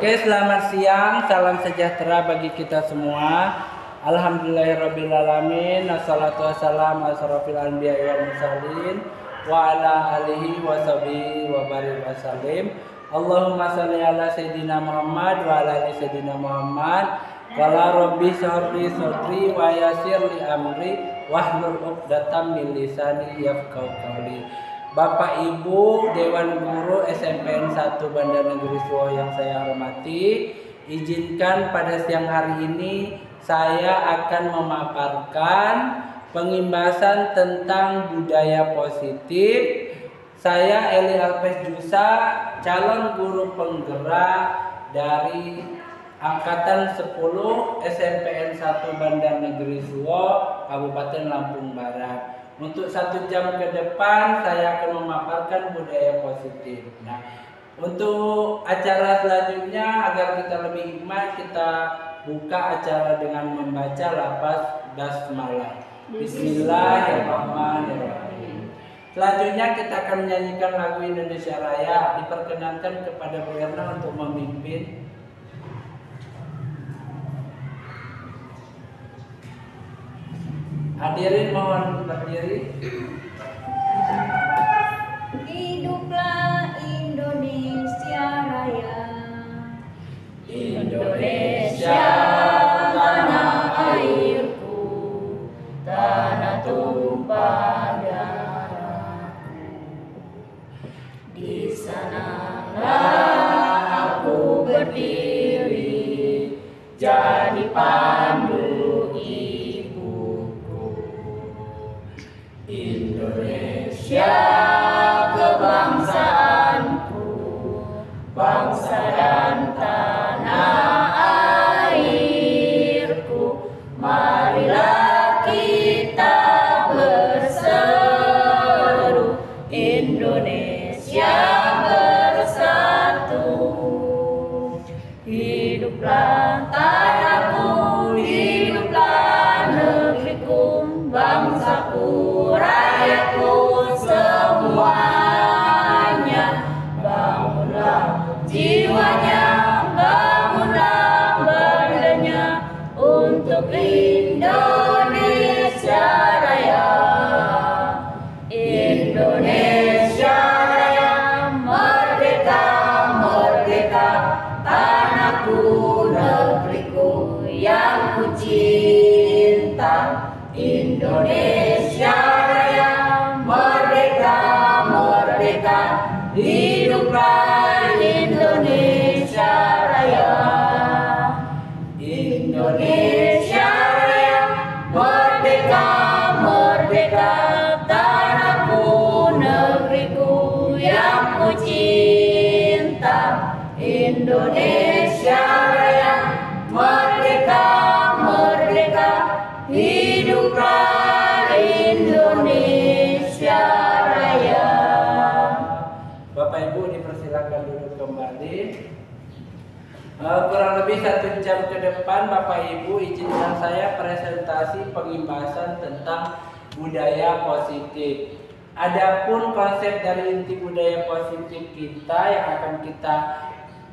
Oke, selamat siang, salam sejahtera bagi kita semua. Alhamdulillahirrabbilalamin. Assalatu wassalamu ala asrofil anbiya'i wal mursalin wa ala alihi wa sahbihi wa barik wasallim. Allahumma sholli ala sayyidina Muhammad wa ala ali sayyidina Muhammad. Qala rabbi shrahli sadri wa yassir li amri wahlul 'uqdatam min lisani yafqahu qawli. Bapak Ibu Dewan Guru SMPN 1 Bandar Negeri Suwoh yang saya hormati, izinkan pada siang hari ini saya akan memaparkan pengimbasan tentang budaya positif. Saya Eli Alpes Jusa, calon guru penggerak dari Angkatan 10 SMPN 1 Bandar Negeri Suwoh, Kabupaten Lampung Barat. Untuk 1 jam ke depan saya akan memaparkan budaya positif. Nah, untuk acara selanjutnya agar kita lebih hikmat, kita buka acara dengan membaca lafaz basmalah. Bismillahirrahmanirrahim. Selanjutnya kita akan menyanyikan lagu Indonesia Raya. Diperkenankan kepada Bu Erna untuk memimpin. Hadirin mohon berdiri. Hiduplah Indonesia Raya. Indonesia tanah airku, tanah tumpah darahku. Di sanalah aku berdiri, jadi pandu Indonesia kebangsaanku, bangsa dan tanah airku. Marilah kita berseru, Indonesia bersatu. Hiduplah tanahku, hiduplah negeriku, bangsaku, rakyatku semuanya. Bangunlah jiwanya, bangunlah badannya untuk Indonesia Raya. Indonesia Raya, merdeka, merdeka, tanahku, negeriku yang ku cinta. Indonesia Raya, merdeka, merdeka, hiduplah Indonesia Raya. Indonesia Raya, merdeka, merdeka, tanahku, negeriku yang ku cinta. Indonesia Raya, merdeka, merdeka, hiduplah Indonesia Raya. Bapak Ibu dipersilakan duduk kembali. Kurang lebih 1 jam ke depan Bapak Ibu izinkan saya presentasi pengimbasan tentang budaya positif. Adapun konsep dari inti budaya positif kita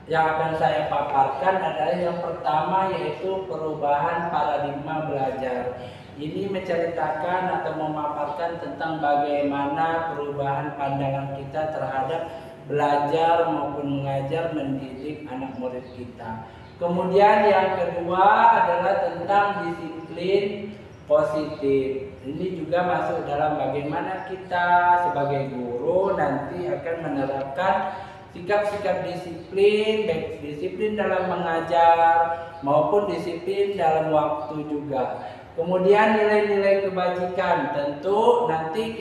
yang akan saya paparkan adalah yang pertama, yaitu perubahan paradigma belajar. Ini menceritakan atau memaparkan tentang bagaimana perubahan pandangan kita terhadap belajar maupun mengajar mendidik anak murid kita. Kemudian yang kedua adalah tentang disiplin positif. Ini juga masuk dalam bagaimana kita sebagai guru nanti akan menerapkan sikap-sikap disiplin, baik disiplin dalam mengajar maupun disiplin dalam waktu juga. Kemudian nilai-nilai kebajikan, tentu nanti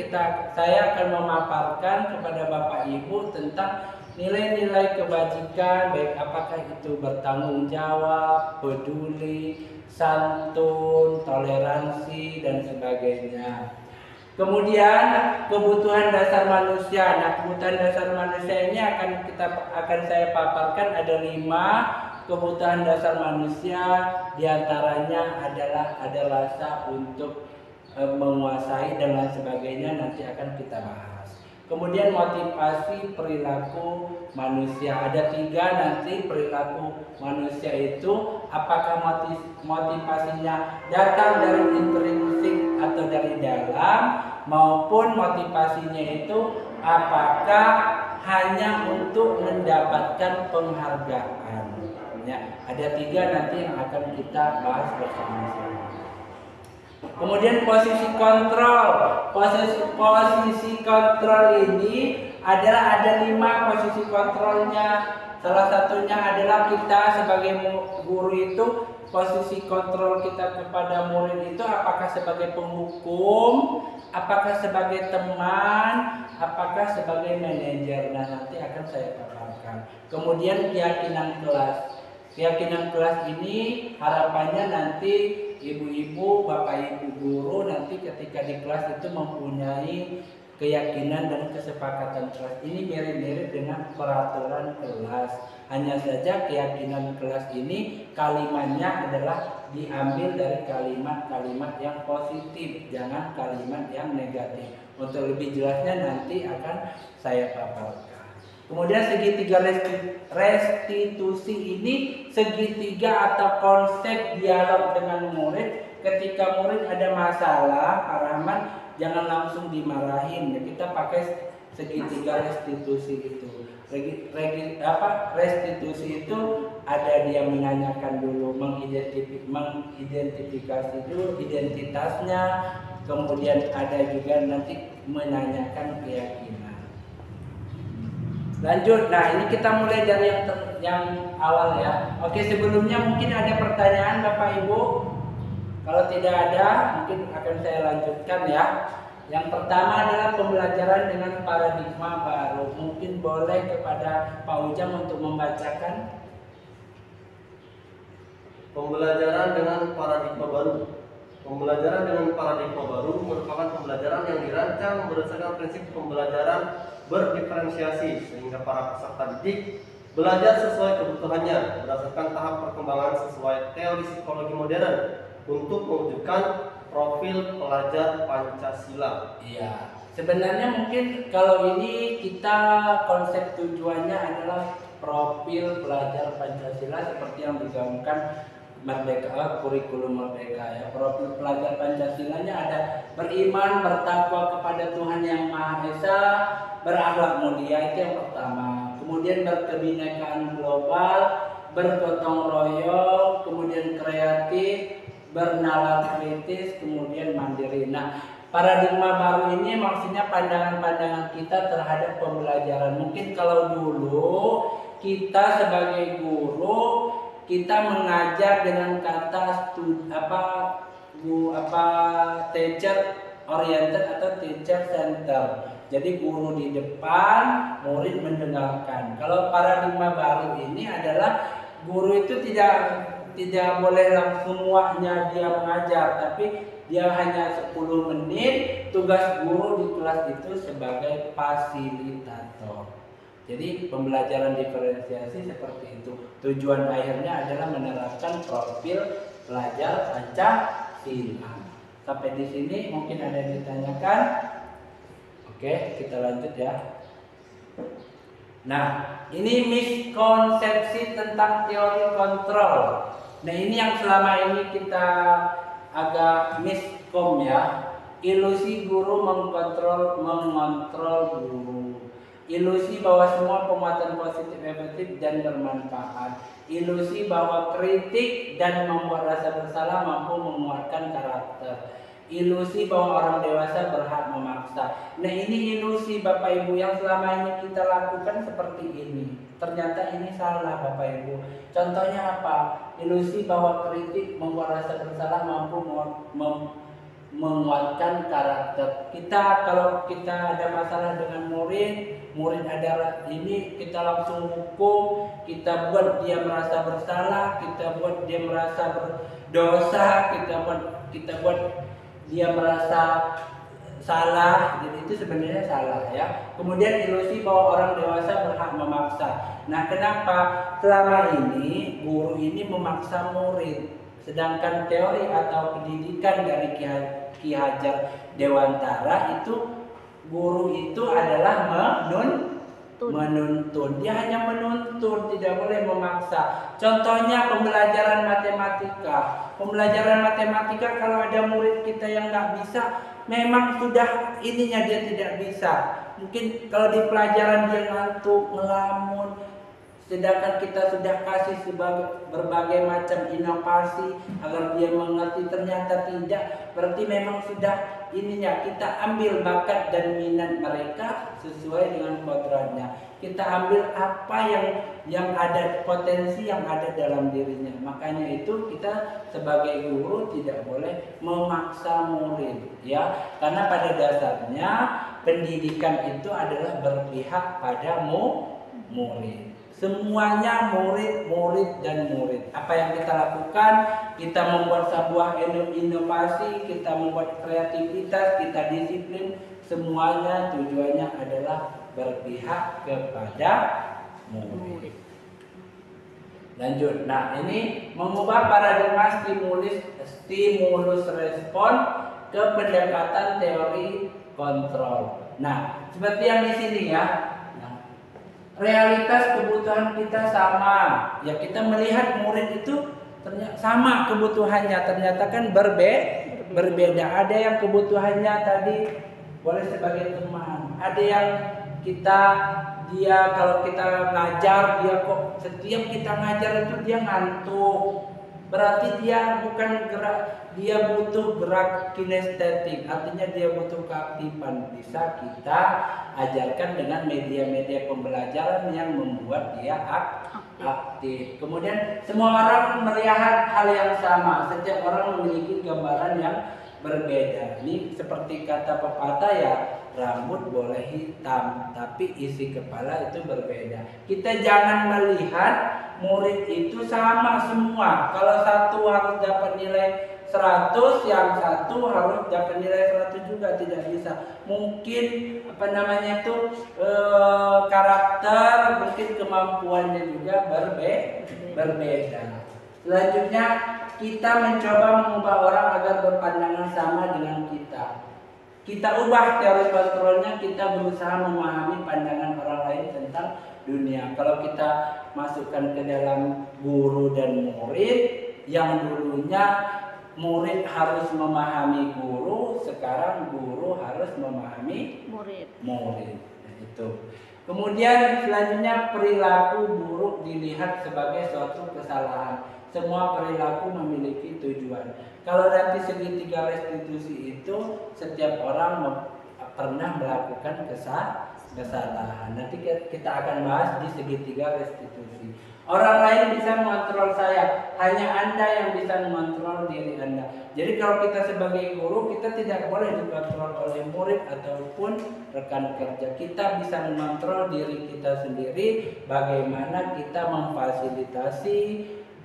saya akan memaparkan kepada Bapak Ibu tentang nilai-nilai kebajikan, baik apakah itu bertanggung jawab, peduli, santun, toleransi dan sebagainya. Kemudian kebutuhan dasar manusia. Nah, kebutuhan dasar manusia ini akan saya paparkan ada 5 kebutuhan dasar manusia. Diantaranya adalah ada rasa untuk menguasai dan lain sebagainya, nanti akan kita bahas. Kemudian motivasi perilaku manusia. Ada 3 nanti perilaku manusia itu, apakah motivasinya datang dari intrinsik atau dari dalam, maupun motivasinya itu apakah hanya untuk mendapatkan penghargaan. Ya, ada 3 nanti yang akan kita bahas bersama-sama. Kemudian posisi kontrol. Posisi kontrol ini adalah ada 5 posisi kontrolnya. Salah satunya adalah kita sebagai guru itu, posisi kontrol kita kepada murid itu apakah sebagai penghukum, apakah sebagai teman, apakah sebagai manajer. Nah, nanti akan saya paparkan. Kemudian keyakinan kelas. Keyakinan kelas ini harapannya nanti ibu-ibu, bapak ibu guru nanti ketika di kelas itu mempunyai keyakinan dan kesepakatan kelas. Ini mirip-mirip dengan peraturan kelas. Hanya saja keyakinan kelas ini kalimatnya adalah diambil dari kalimat-kalimat yang positif, jangan kalimat yang negatif. Untuk lebih jelasnya nanti akan saya paparkan. Kemudian segitiga restitusi ini segitiga atau konsep dialog dengan murid. Ketika murid ada masalah, Pak Rahman, jangan langsung dimarahin. Ya, kita pakai segitiga restitusi itu. Restitusi itu ada dia menanyakan dulu, mengidentifikasi dulu identitasnya, kemudian ada juga nanti menanyakan keyakinan. Lanjut, nah ini kita mulai dari yang awal ya. Oke, sebelumnya mungkin ada pertanyaan Bapak Ibu. Kalau tidak ada, mungkin akan saya lanjutkan ya. Yang pertama adalah pembelajaran dengan paradigma baru. Mungkin boleh kepada Pak Ujang untuk membacakan. Pembelajaran dengan paradigma baru. Pembelajaran dengan paradigma baru merupakan pembelajaran yang dirancang berdasarkan prinsip pembelajaran berdiferensiasi, sehingga para peserta didik belajar sesuai kebutuhannya berdasarkan tahap perkembangan sesuai teori psikologi modern untuk mewujudkan profil pelajar Pancasila. Iya, sebenarnya mungkin kalau ini kita konsep tujuannya adalah profil pelajar Pancasila seperti yang digaungkan Merdeka, kurikulum Merdeka ya. Profil pelajar Pancasilanya ada beriman, bertakwa kepada Tuhan Yang Maha Esa, berakhlak mulia, itu yang pertama. Kemudian berkebinekaan global, bergotong royong, kemudian kreatif, bernalar kritis, kemudian mandiri. Nah, paradigma baru ini maksudnya pandangan-pandangan kita terhadap pembelajaran. Mungkin kalau dulu kita sebagai guru kita mengajar dengan kata teacher oriented atau teacher center. Jadi guru di depan, murid mendengarkan. Kalau paradigma baru ini adalah guru itu tidak boleh langsung semuanya dia mengajar, tapi dia hanya 10 menit. Tugas guru di kelas itu sebagai fasilitator. Jadi pembelajaran diferensiasi seperti itu. Tujuan akhirnya adalah menerapkan profil pelajar Pancasila. Sampai di sini mungkin ada yang ditanyakan. Oke, kita lanjut ya. Nah, ini miskonsepsi tentang teori kontrol. Nah, ini yang selama ini kita agak miskom ya. Ilusi guru mengontrol guru. Ilusi bahwa semua pemuatan positif efektif dan bermanfaat. Ilusi bahwa kritik dan membuat rasa bersalah mampu menguatkan karakter. Ilusi bahwa orang dewasa berhak memaksa. Nah, ini ilusi Bapak Ibu yang selama ini kita lakukan seperti ini. Ternyata ini salah Bapak Ibu. Contohnya apa? Ilusi bahwa kritik membuat rasa bersalah mampu menguatkan karakter. Kalau kita ada masalah dengan murid ada ini, kita langsung hukum, kita buat dia merasa bersalah, kita buat dia merasa berdosa, kita buat dia merasa salah. Jadi itu sebenarnya salah ya. Kemudian ilusi bahwa orang dewasa berhak memaksa. Nah, kenapa selama ini guru ini memaksa murid, sedangkan teori atau pendidikan dari Ki Hajar Dewantara itu Guru itu adalah menuntun. Dia hanya menuntun, tidak boleh memaksa. Contohnya pembelajaran matematika. Pembelajaran matematika kalau ada murid kita yang nggak bisa, memang sudah ininya dia tidak bisa. Mungkin kalau di pelajaran dia ngantuk, ngelamun, sedangkan kita sudah kasih berbagai macam inovasi agar dia mengerti, ternyata tidak. Berarti memang sudah ininya, kita ambil bakat dan minat mereka sesuai dengan kodratnya. Kita ambil apa yang ada, potensi yang ada dalam dirinya. Makanya itu kita sebagai guru tidak boleh memaksa murid, ya. Karena pada dasarnya pendidikan itu adalah berpihak pada murid. Semuanya murid dan murid. Apa yang kita lakukan, kita membuat sebuah inovasi, kita membuat kreativitas, kita disiplin, semuanya tujuannya adalah berpihak kepada murid. Lanjut. Nah, ini mengubah paradigma stimulus respon ke pendekatan teori kontrol. Nah, seperti yang di sini ya. Realitas kebutuhan kita sama, ya kita melihat murid itu ternyata sama kebutuhannya, ternyata kan berbeda. Ada yang kebutuhannya tadi boleh sebagai teman, ada yang dia kalau kita ngajar, dia kok setiap kita ngajar itu dia ngantuk, berarti dia bukan gerak, dia butuh gerak kinestetik, artinya dia butuh keaktifan. Bisa kita ajarkan dengan media-media pembelajaran yang membuat dia aktif. Kemudian semua orang melihat hal yang sama, setiap orang memiliki gambaran yang berbeda. Ini seperti kata pepatah ya, rambut boleh hitam tapi isi kepala itu berbeda. Kita jangan melihat murid itu sama semua. Kalau satu harus dapat nilai 100, yang satu harus dapat nilai 100 juga, tidak bisa. Mungkin karakter, mungkin kemampuannya juga berbeda. Selanjutnya kita mencoba mengubah orang agar berpandangan sama dengan kita. Kita ubah teori kontrolnya, kita berusaha memahami pandangan orang lain tentang dunia. Kalau kita masukkan ke dalam guru dan murid, yang dulunya murid harus memahami guru, sekarang guru harus memahami murid. Nah, itu. Kemudian selanjutnya perilaku buruk dilihat sebagai suatu kesalahan. Semua perilaku memiliki tujuan. Kalau nanti segitiga restitusi itu setiap orang pernah melakukan kesalahan. Nanti kita akan bahas di segitiga restitusi. Orang lain bisa mengontrol saya, hanya Anda yang bisa mengontrol diri Anda. Jadi kalau kita sebagai guru, kita tidak boleh dikontrol oleh murid ataupun rekan kerja. Kita bisa mengontrol diri kita sendiri, bagaimana kita memfasilitasi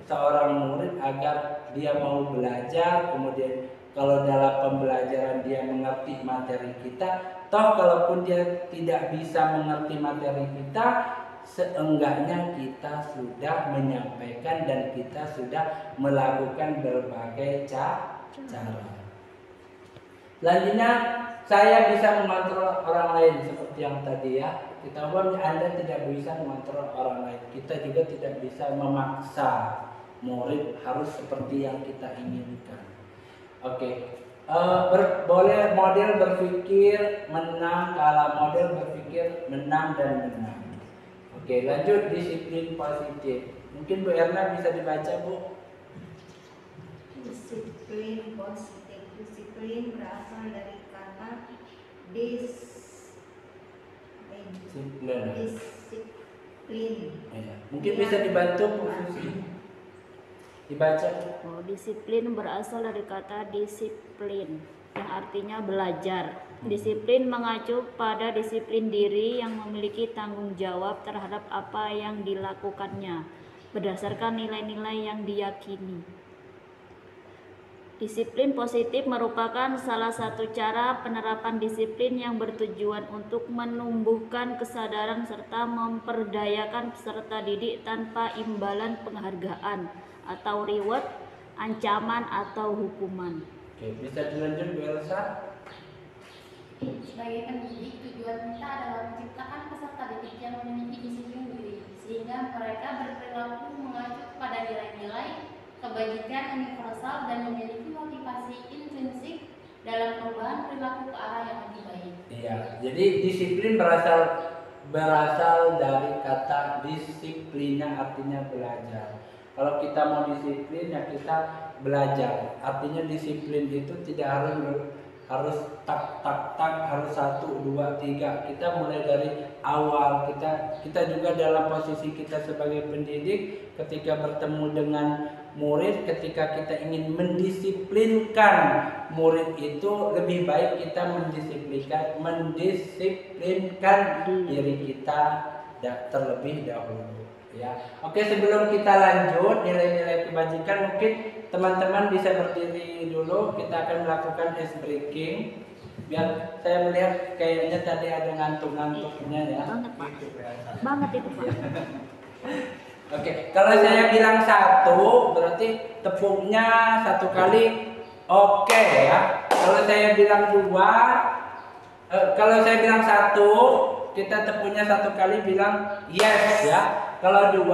seorang murid agar dia mau belajar, kemudian kalau dalam pembelajaran dia mengerti materi kita, toh kalaupun dia tidak bisa mengerti materi kita, seenggaknya kita sudah menyampaikan dan kita sudah melakukan berbagai cara. Selanjutnya, saya bisa mengontrol orang lain seperti yang tadi ya. Kita bahwa Anda tidak bisa mengontrol orang lain. Kita juga tidak bisa memaksa murid harus seperti yang kita inginkan. Oke. Boleh model berpikir menang, kalah model berpikir menang dan menang. Oke, lanjut disiplin positif. Mungkin Bu Erna bisa dibaca, Bu. Disiplin positif. Disiplin berasal dari kata disiplin. Ya. Mungkin bisa dibantu Bu Susi. Dibaca. Disiplin berasal dari kata disiplin yang artinya belajar. Disiplin mengacu pada disiplin diri yang memiliki tanggung jawab terhadap apa yang dilakukannya berdasarkan nilai-nilai yang diyakini. Disiplin positif merupakan salah satu cara penerapan disiplin yang bertujuan untuk menumbuhkan kesadaran serta memperdayakan peserta didik tanpa imbalan penghargaan atau reward, ancaman atau hukuman. Oke, bisa dilanjut Bu Elsa? Sebagai pendidik, tujuan kita adalah menciptakan peserta didik yang memiliki disiplin diri, sehingga mereka berperilaku mengacu pada nilai-nilai kebajikan universal dan memiliki motivasi intrinsik dalam perubahan perilaku ke arah yang lebih baik. Iya, jadi disiplin berasal dari kata disiplina, artinya belajar. Kalau kita mau disiplin ya kita belajar. Artinya disiplin itu tidak harus tak harus 1, 2, 3. Kita mulai dari awal. Kita juga dalam posisi kita sebagai pendidik, ketika bertemu dengan murid, ketika kita ingin mendisiplinkan murid itu, lebih baik kita mendisiplinkan diri kita terlebih dahulu. Ya, oke, sebelum kita lanjut nilai-nilai kebajikan, mungkin teman-teman bisa berdiri dulu. Kita akan melakukan ice breaking. Biar saya melihat kayaknya tadi ada ngantuk-ngantuknya ya. Banget Pak. Banget itu Pak. Oke, kalau saya bilang 1, berarti tepuknya 1 kali. Oke ya. Kalau saya bilang 2, kalau saya bilang 1, kita tepuknya 1 kali bilang yes ya. Kalau 2,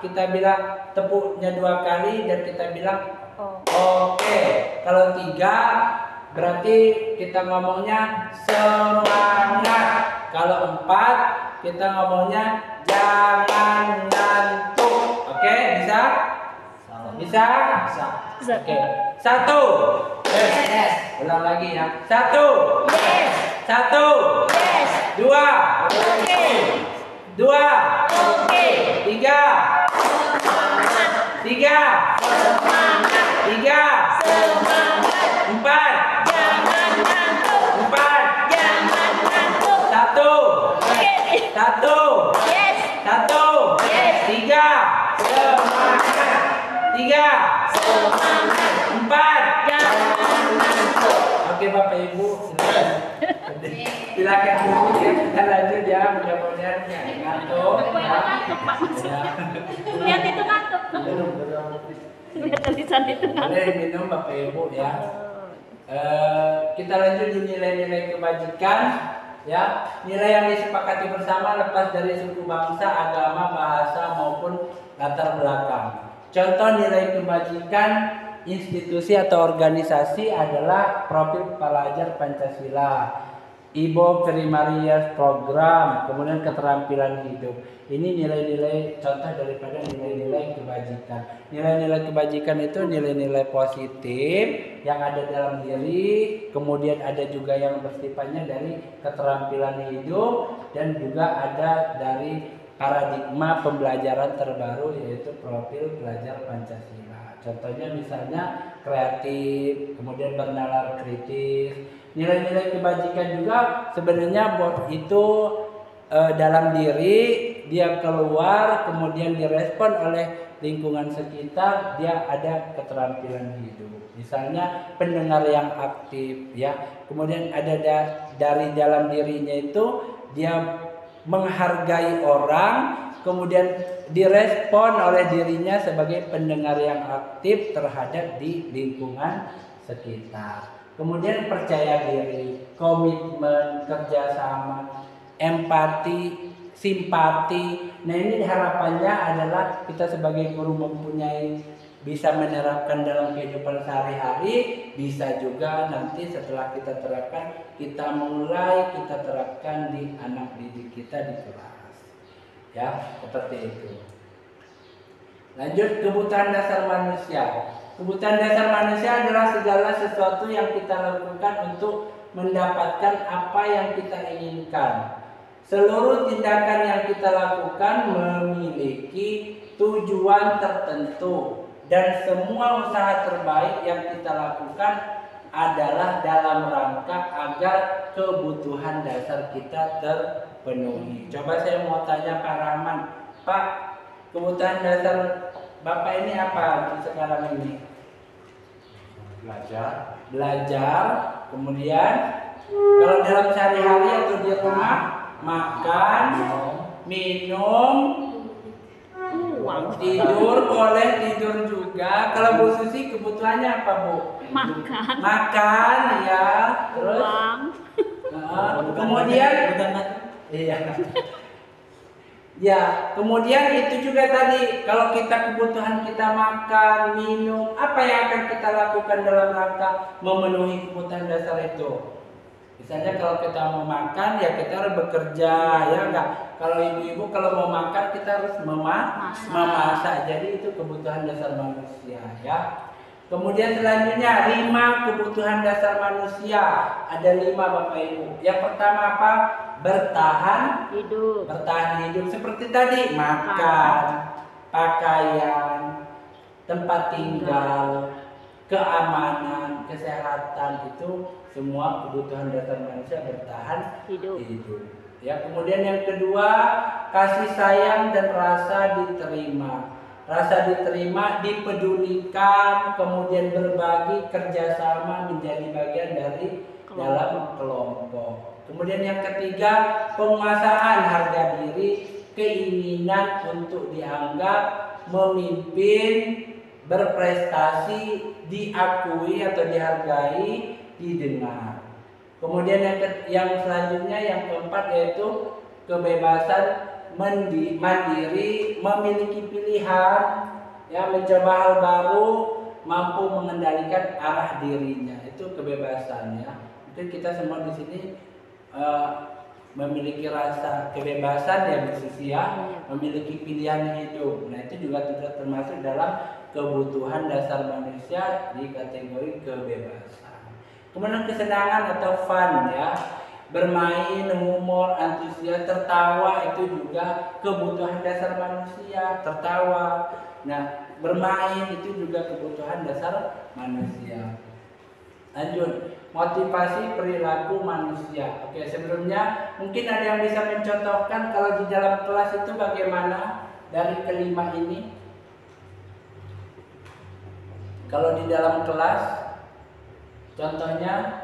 kita bilang tepuknya 2 kali dan kita bilang oke. Kalau 3, berarti kita ngomongnya semangat. Kalau 4, kita ngomongnya jangan ngantuk. Oke, bisa? Bisa? Oke. 1. Yes. Ulang lagi ya. 1. Yes. 1. Yes. 2. Oke. 2. Oke. 3. 3. Semangat. 3. Semangat. 4. Jangan ngantuk. 4. Jangan ngantuk. 1. Oke. 1. Yes. 1. Yes. 3. Semangat. 3. Semangat. 4. Jangan ngantuk. Oke Bapak Ibu, silakan dulu ya, kita lanjut ya, mudah-mudahan nggak ngantuk. Ngantuk Pak. Ya. Lihat itu ngantuk. Lihat tulisan itu ngantuk. Boleh minum Bapak Ibu ya. Kita lanjut di nilai-nilai kebajikan ya. Nilai yang disepakati bersama lepas dari suku bangsa, agama, bahasa maupun latar belakang. Contoh nilai kebajikan institusi atau organisasi adalah profil pelajar Pancasila, IBO Primarias program, kemudian keterampilan hidup. Ini nilai-nilai contoh daripada nilai-nilai kebajikan. Nilai-nilai kebajikan itu nilai-nilai positif yang ada dalam diri, kemudian ada juga yang bersifatnya dari keterampilan hidup, dan juga ada dari paradigma pembelajaran terbaru yaitu profil pelajar Pancasila. Contohnya misalnya kreatif, kemudian bernalar kritis. Nilai-nilai kebajikan juga sebenarnya itu dalam diri, dia keluar, kemudian direspon oleh lingkungan sekitar, dia ada keterampilan hidup. Misalnya pendengar yang aktif ya. Kemudian ada dari dalam dirinya itu dia menghargai orang, kemudian direspon oleh dirinya sebagai pendengar yang aktif terhadap di lingkungan sekitar. Kemudian percaya diri, komitmen, kerjasama, empati, simpati. Nah, ini harapannya adalah kita sebagai guru bisa menerapkan dalam kehidupan sehari-hari, bisa juga nanti setelah kita terapkan, kita terapkan di anak didik kita di kelas. Ya, seperti itu. Lanjut, kebutuhan dasar manusia. Kebutuhan dasar manusia adalah segala sesuatu yang kita lakukan untuk mendapatkan apa yang kita inginkan. Seluruh tindakan yang kita lakukan memiliki tujuan tertentu, dan semua usaha terbaik yang kita lakukan adalah dalam rangka agar kebutuhan dasar kita terpenuhi. Coba saya mau tanya Pak Rahman, Pak, kebutuhan dasar Bapak ini apa sekarang ini? Belajar, kemudian kalau dalam sehari-hari atau di rumah, makan, minum, tidur, boleh tidur juga. Kalau Bu Susi kebutuhannya apa Bu? Makan. Makan ya, terus Uang. Kemudian iya. Ya, kemudian itu juga tadi kalau kita kebutuhan kita makan, minum, apa yang akan kita lakukan dalam rangka memenuhi kebutuhan dasar itu? Misalnya kalau kita mau makan ya kita harus bekerja, ya enggak? Kalau ibu-ibu kalau mau makan kita harus memasak. Jadi itu kebutuhan dasar manusia, ya. Kemudian selanjutnya 5 kebutuhan dasar manusia. Ada 5 Bapak Ibu. Yang pertama apa? Bertahan hidup. Bertahan hidup seperti tadi, makan, pakaian, tempat tinggal, keamanan, kesehatan, itu semua kebutuhan dasar manusia bertahan hidup. Ya, kemudian yang kedua, kasih sayang dan rasa diterima. Rasa diterima, dipedulikan, kemudian berbagi, kerjasama menjadi bagian dari dalam kelompok. Kemudian yang ketiga, penguasaan harga diri, keinginan untuk dianggap memimpin, berprestasi, diakui atau dihargai, didengar. Kemudian yang selanjutnya yang keempat yaitu kebebasan mandiri, memiliki pilihan, ya, mencoba hal baru, mampu mengendalikan arah dirinya. Itu kebebasannya. Mungkin kita semua di sini memiliki rasa kebebasan ya Bu Susi ya, memiliki pilihan hidup. Nah itu juga tidak termasuk dalam kebutuhan dasar manusia di kategori kebebasan. Kemudian kesenangan atau fun ya, bermain, humor, antusias, tertawa itu juga kebutuhan dasar manusia, tertawa. Nah bermain itu juga kebutuhan dasar manusia. Lanjut, motivasi perilaku manusia. Oke, sebelumnya mungkin ada yang bisa mencontohkan kalau di dalam kelas itu bagaimana dari kelima ini? Kalau di dalam kelas, contohnya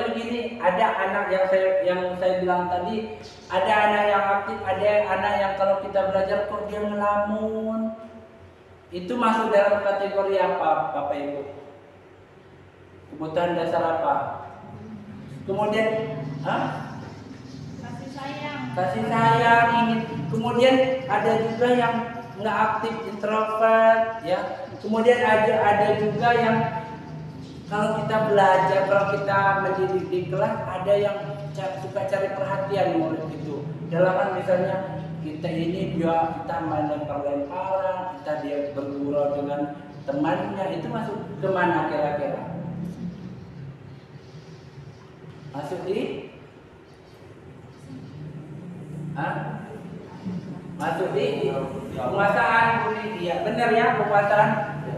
begini, ada anak yang saya bilang tadi, ada anak yang aktif, ada anak yang kalau kita belajar kok dia ngelamun. Itu masuk dalam kategori apa, Bapak Ibu? Kebutuhan dasar apa? Kemudian, Kasih sayang. kasih sayang, ingin. Kemudian ada juga yang nggak aktif, introvert, ya. Kemudian ada juga yang kalau kita belajar, kalau kita mendidik di kelas, ada yang suka cari perhatian murid itu. Dalam misalnya kita ini kita main lempar-lemparan, kita dia bergurau dengan temannya, itu masuk kemana kira-kira? Masuk di? Masuk di penguasaan dia, benar ya, penguasaan,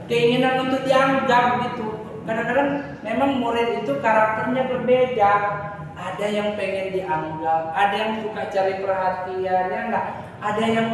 keinginan untuk dianggap gitu. Kadang-kadang memang murid itu karakternya berbeda. Ada yang pengen dianggap, ada yang suka cari perhatian, ya enggak? Ada yang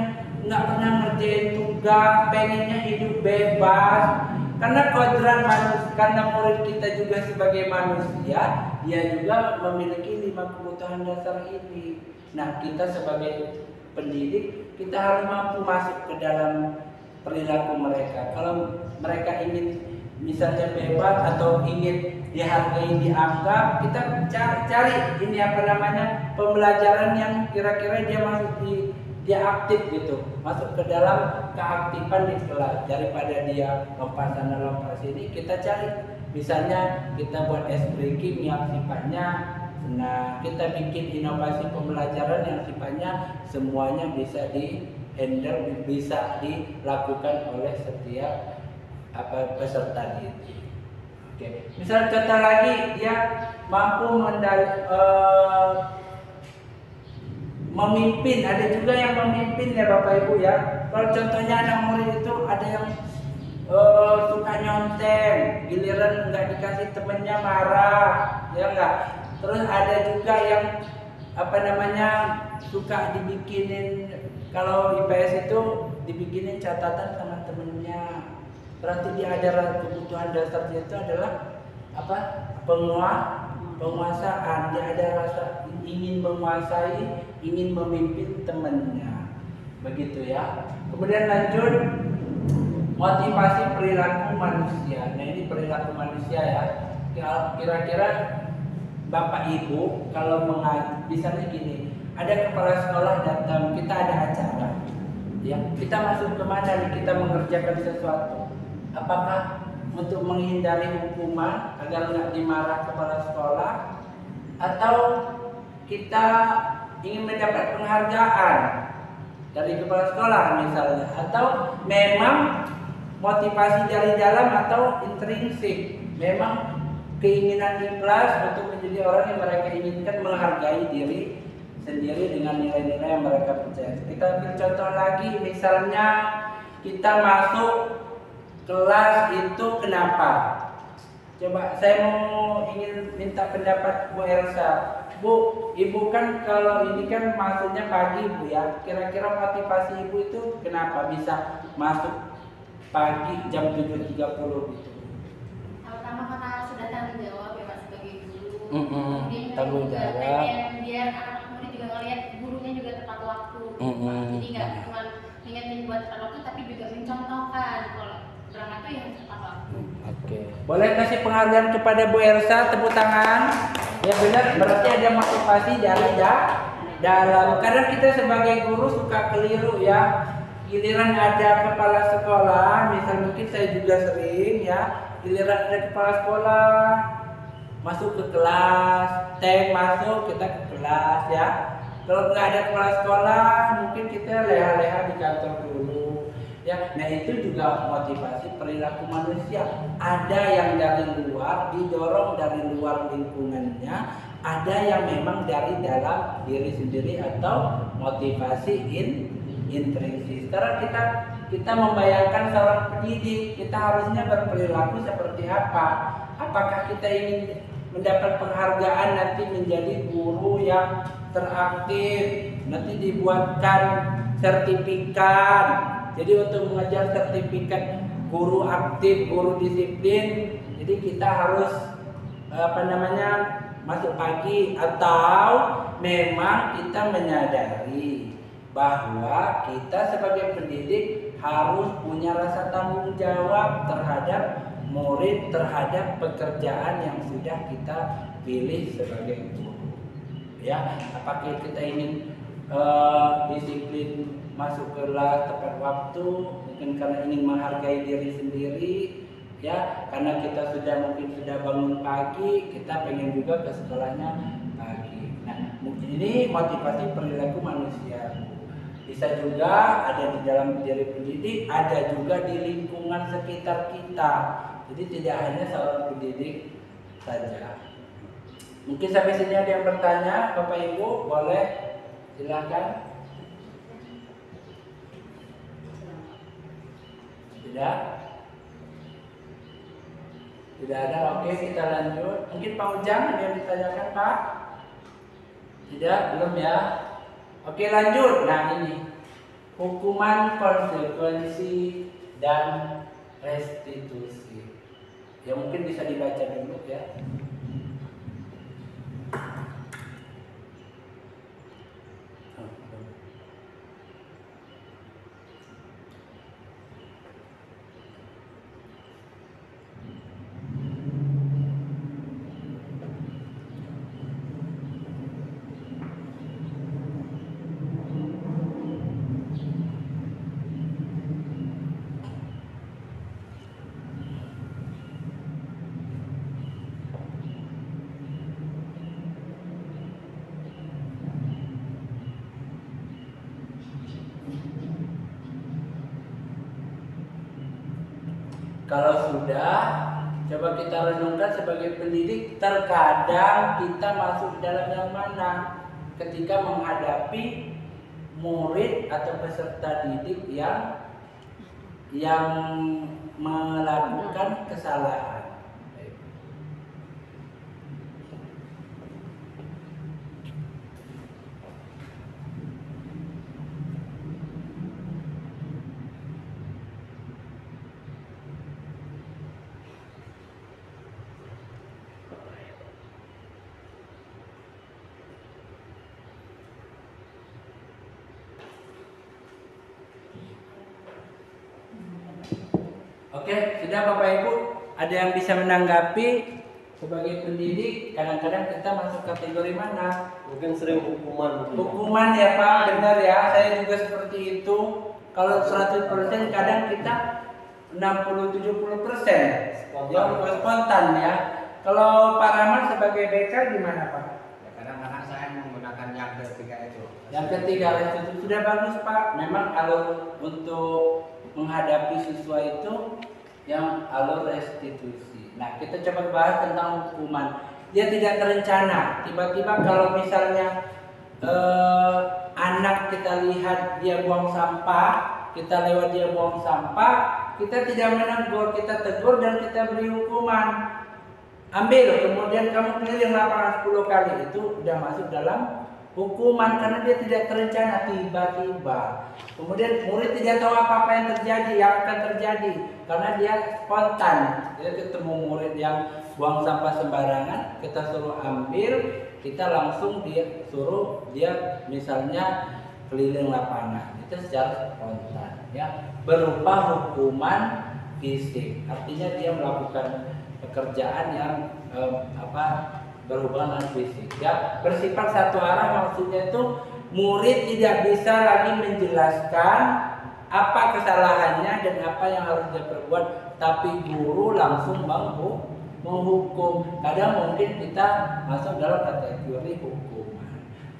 nggak pernah ngerjain tugas, pengennya hidup bebas. Karena kodrat manusia, karena murid kita juga sebagai manusia, dia juga memiliki 5 kebutuhan dasar ini. Nah, kita sebagai pendidik, kita harus mampu masuk ke dalam perilaku mereka. Kalau mereka ingin misalnya bebas atau ingin dihargai, dianggap, kita cari ini apa namanya, pembelajaran yang kira-kira dia masuk dia aktif gitu, masuk ke dalam keaktifan di kelas. Daripada dia lompat sana lompat sini, kita cari misalnya kita buat ice breaking yang sifatnya senang, kita bikin inovasi pembelajaran yang sifatnya semuanya bisa di handle, bisa dilakukan oleh setiap peserta didik. Oke, misal contoh lagi, dia mampu memimpin. Ada juga yang memimpin ya Bapak Ibu ya. Kalau contohnya anak murid itu ada yang suka nyontek, giliran nggak dikasih temennya marah, ya enggak. Terus ada juga yang suka dibikinin, kalau IPS itu dibikinin catatan sama temennya. Berarti dia ada kebutuhan dasarnya itu adalah penguasaan. Dia ada rasa ingin menguasai, ingin memimpin temannya, begitu ya. Kemudian lanjut, motivasi perilaku manusia. Nah ini perilaku manusia ya. Kira-kira Bapak Ibu kalau misalnya gini, ada kepala sekolah datang, kita ada acara, ya kita masuk kemana nih, kita mengerjakan sesuatu, apakah untuk menghindari hukuman agar nggak dimarah kepala sekolah, atau kita ingin mendapat penghargaan dari kepala sekolah misalnya, atau memang motivasi dari dalam atau intrinsik, memang keinginan ikhlas untuk menjadi orang yang mereka inginkan, menghargai diri sendiri dengan nilai-nilai yang mereka percaya. Kita ambil contoh lagi, misalnya kita masuk kelas itu kenapa? Coba saya ingin minta pendapat Bu Elsa. Bu, Ibu kan kalau ini kan masuknya pagi Bu ya. Kira-kira motivasi Ibu itu kenapa bisa masuk pagi jam 7.30 gitu? Pertama karena sudah tanggung jawab ya Pak sebagai guru. Kemudian Tanggung juga jawab. pengen biar anak-anak murid juga ngelihat gurunya juga tepat waktu. Jadi nggak cuma ingetin buat tepat waktu, tapi juga mencontohkan kalau berangkat tuh ya tepat waktu. Oke. Boleh kasih penghargaan kepada Bu Elsa, tepuk tangan. Ya benar, berarti ada motivasi dari dalam. Kadang kita sebagai guru suka keliru ya. Giliran ada kepala sekolah, misal mungkin saya juga sering ya, giliran ada kepala sekolah masuk ke kelas, tank masuk kita ke kelas ya. Kalau nggak ada kepala sekolah, mungkin kita leha-leha di kantor dulu ya. Nah itu juga motivasi perilaku manusia. Ada yang dari luar, didorong dari luar lingkungannya, ada yang memang dari dalam diri sendiri atau motivasi intrinsik. Sekarang kita membayangkan seorang pendidik, kita harusnya berperilaku seperti apa? Apakah kita ingin mendapat penghargaan nanti menjadi guru yang teraktif, nanti dibuatkan sertifikat. Jadi untuk mengejar sertifikat guru aktif, guru disiplin, jadi kita harus masuk pagi, atau memang kita menyadari bahwa kita sebagai pendidik harus punya rasa tanggung jawab terhadap murid, terhadap pekerjaan yang sudah kita pilih sebagai guru. Ya, apakah kita ingin disiplin masuk kelas tepat waktu, mungkin karena ingin menghargai diri sendiri, ya, karena kita mungkin sudah bangun pagi, kita pengen juga ke sekolahnya pagi. Nah, ini motivasi perilaku manusia. Bisa juga ada di dalam diri pendidik, ada juga di lingkungan sekitar kita. Jadi tidak hanya seorang pendidik saja. Mungkin sampai sini ada yang bertanya, Bapak Ibu, boleh silakan. Tidak? Tidak ada, oke kita lanjut. Mungkin Pak Ujang ada yang ditanyakan Pak? Tidak, belum ya? Oke lanjut. Nah ini hukuman, konsekuensi, dan restitusi. Ya mungkin bisa dibaca dulu ya. Kalau sudah, coba kita renungkan sebagai pendidik, terkadang kita masuk dalam yang mana ketika menghadapi murid atau peserta didik yang melakukan kesalahan. Oke, sudah Bapak Ibu, ada yang bisa menanggapi sebagai pendidik kadang-kadang kita masuk kategori mana? Mungkin sering hukuman. Hukuman ya Pak, benar ya. Saya juga seperti itu. Kalau 100% kadang kita 60-70% yang spontan ya. Kalau Pak Rahman sebagai BK gimana Pak? Ya, kadang-kadang saya menggunakan yang ketiga itu. Yang ketiga itu sudah bagus Pak. Memang alur untuk menghadapi siswa itu yang alur restitusi. Nah kita coba bahas tentang hukuman. Dia tidak terencana. Tiba-tiba kalau misalnya anak kita lihat dia buang sampah, kita lewat dia buang sampah, kita tidak menegur, kita tegur dan kita beri hukuman. Ambil, kemudian kamu keliling lapangan 10 kali, itu sudah masuk dalam hukuman karena dia tidak terencana, tiba-tiba. Kemudian murid tidak tahu apa-apa yang terjadi, yang akan terjadi karena dia spontan. Dia ketemu murid yang buang sampah sembarangan, kita suruh ambil, kita langsung dia suruh dia misalnya keliling lapangan. Itu secara spontan ya, berupa hukuman fisik. Artinya dia melakukan pekerjaan yang berhubungan dengan fisik ya, bersifat satu arah. Maksudnya itu murid tidak bisa lagi menjelaskan apa kesalahannya dan apa yang harus dia perbuat, tapi guru langsung menghukum. Kadang mungkin kita masuk dalam kategori hukuman.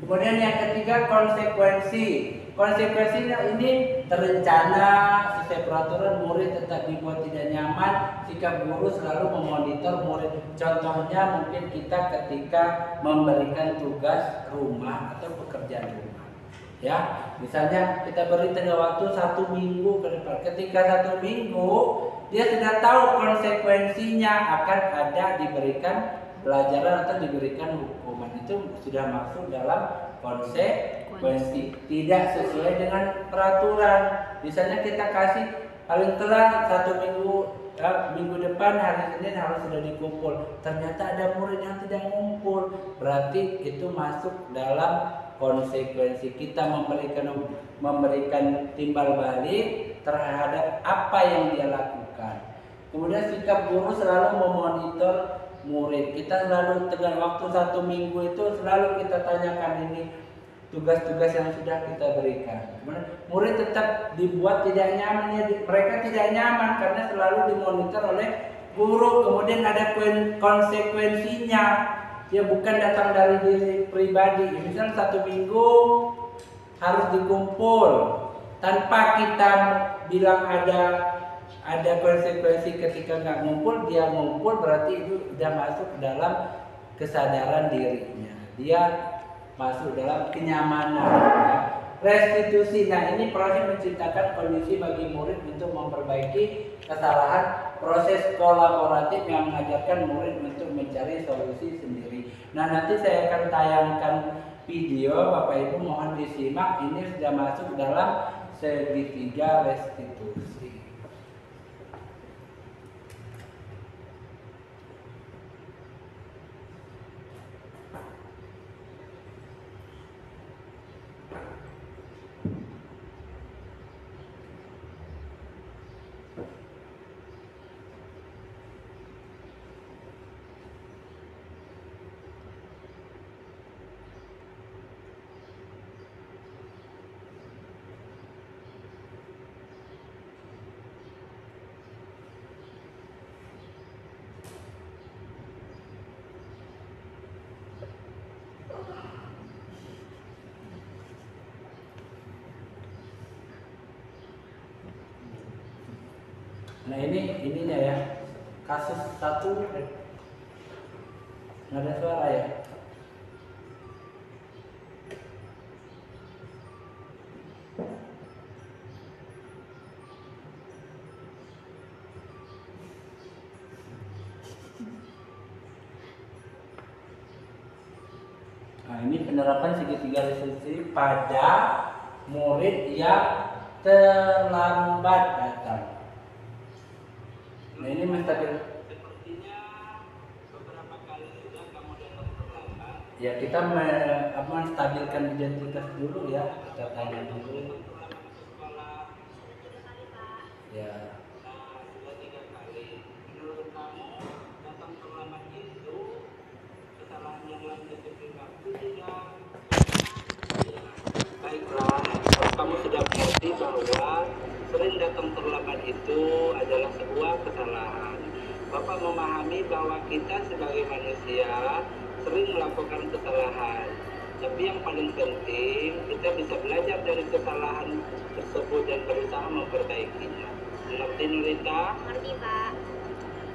Kemudian yang ketiga, konsekuensi. Konsekuensinya ini terencana, sesuai peraturan, murid tetap dibuat tidak nyaman, sikap guru selalu memonitor murid. Contohnya mungkin kita ketika memberikan tugas rumah atau pekerjaan rumah. Ya, misalnya kita beri tengah waktu 1 minggu ke depan. Ketika 1 minggu, dia sudah tahu konsekuensinya akan ada diberikan pelajaran atau diberikan hukuman. Itu sudah masuk dalam konsekuensi, tidak sesuai dengan peraturan. Misalnya kita kasih paling telat 1 minggu, minggu depan hari Senin harus sudah dikumpul. Ternyata ada murid yang tidak ngumpul, berarti itu masuk dalam konsekuensi. Kita memberikan timbal balik terhadap apa yang dia lakukan. Kemudian sikap guru selalu memonitor murid. Kita selalu tengah waktu 1 minggu itu selalu kita tanyakan ini tugas-tugas yang sudah kita berikan. Kemudian murid tetap dibuat tidak nyaman, ya, mereka tidak nyaman karena selalu dimonitor oleh guru. Kemudian ada konsekuensinya, ya bukan datang dari diri pribadi. Misal 1 minggu harus dikumpul tanpa kita bilang ada konsekuensi. Ketika nggak ngumpul, dia ngumpul, berarti itu sudah masuk dalam kesadaran dirinya. Dia masuk dalam kenyamanan. Ya. Restitusi, nah ini proses menciptakan kondisi bagi murid untuk memperbaiki kesalahan. Proses kolaboratif yang mengajarkan murid untuk mencari solusi sendiri. Nah nanti saya akan tayangkan video, Bapak Ibu mohon disimak. Ini sudah masuk dalam segitiga restitusi. Nah ininya ya, kasus 1 nggak ada suara ya. Nah ini penerapan segitiga restitusi pada murid yang terlambat datang. Nah ini menstabil. Sepertinya beberapa kali sudah kamu datang terlambat. Ya kita menstabilkan identitas dulu ya. Kita tanya dulu. Ya. Sudah 3 kali. Menurut kamu datang terlambat itu kamu sudah mengerti bahwa sering datang terlambat itu adalah sebuah kesalahan. Bapak memahami bahwa kita sebagai manusia sering melakukan kesalahan. Tapi yang paling penting, kita bisa belajar dari kesalahan tersebut dan berusaha memperbaikinya. Mengerti, Nurita? Ngerti, Pak.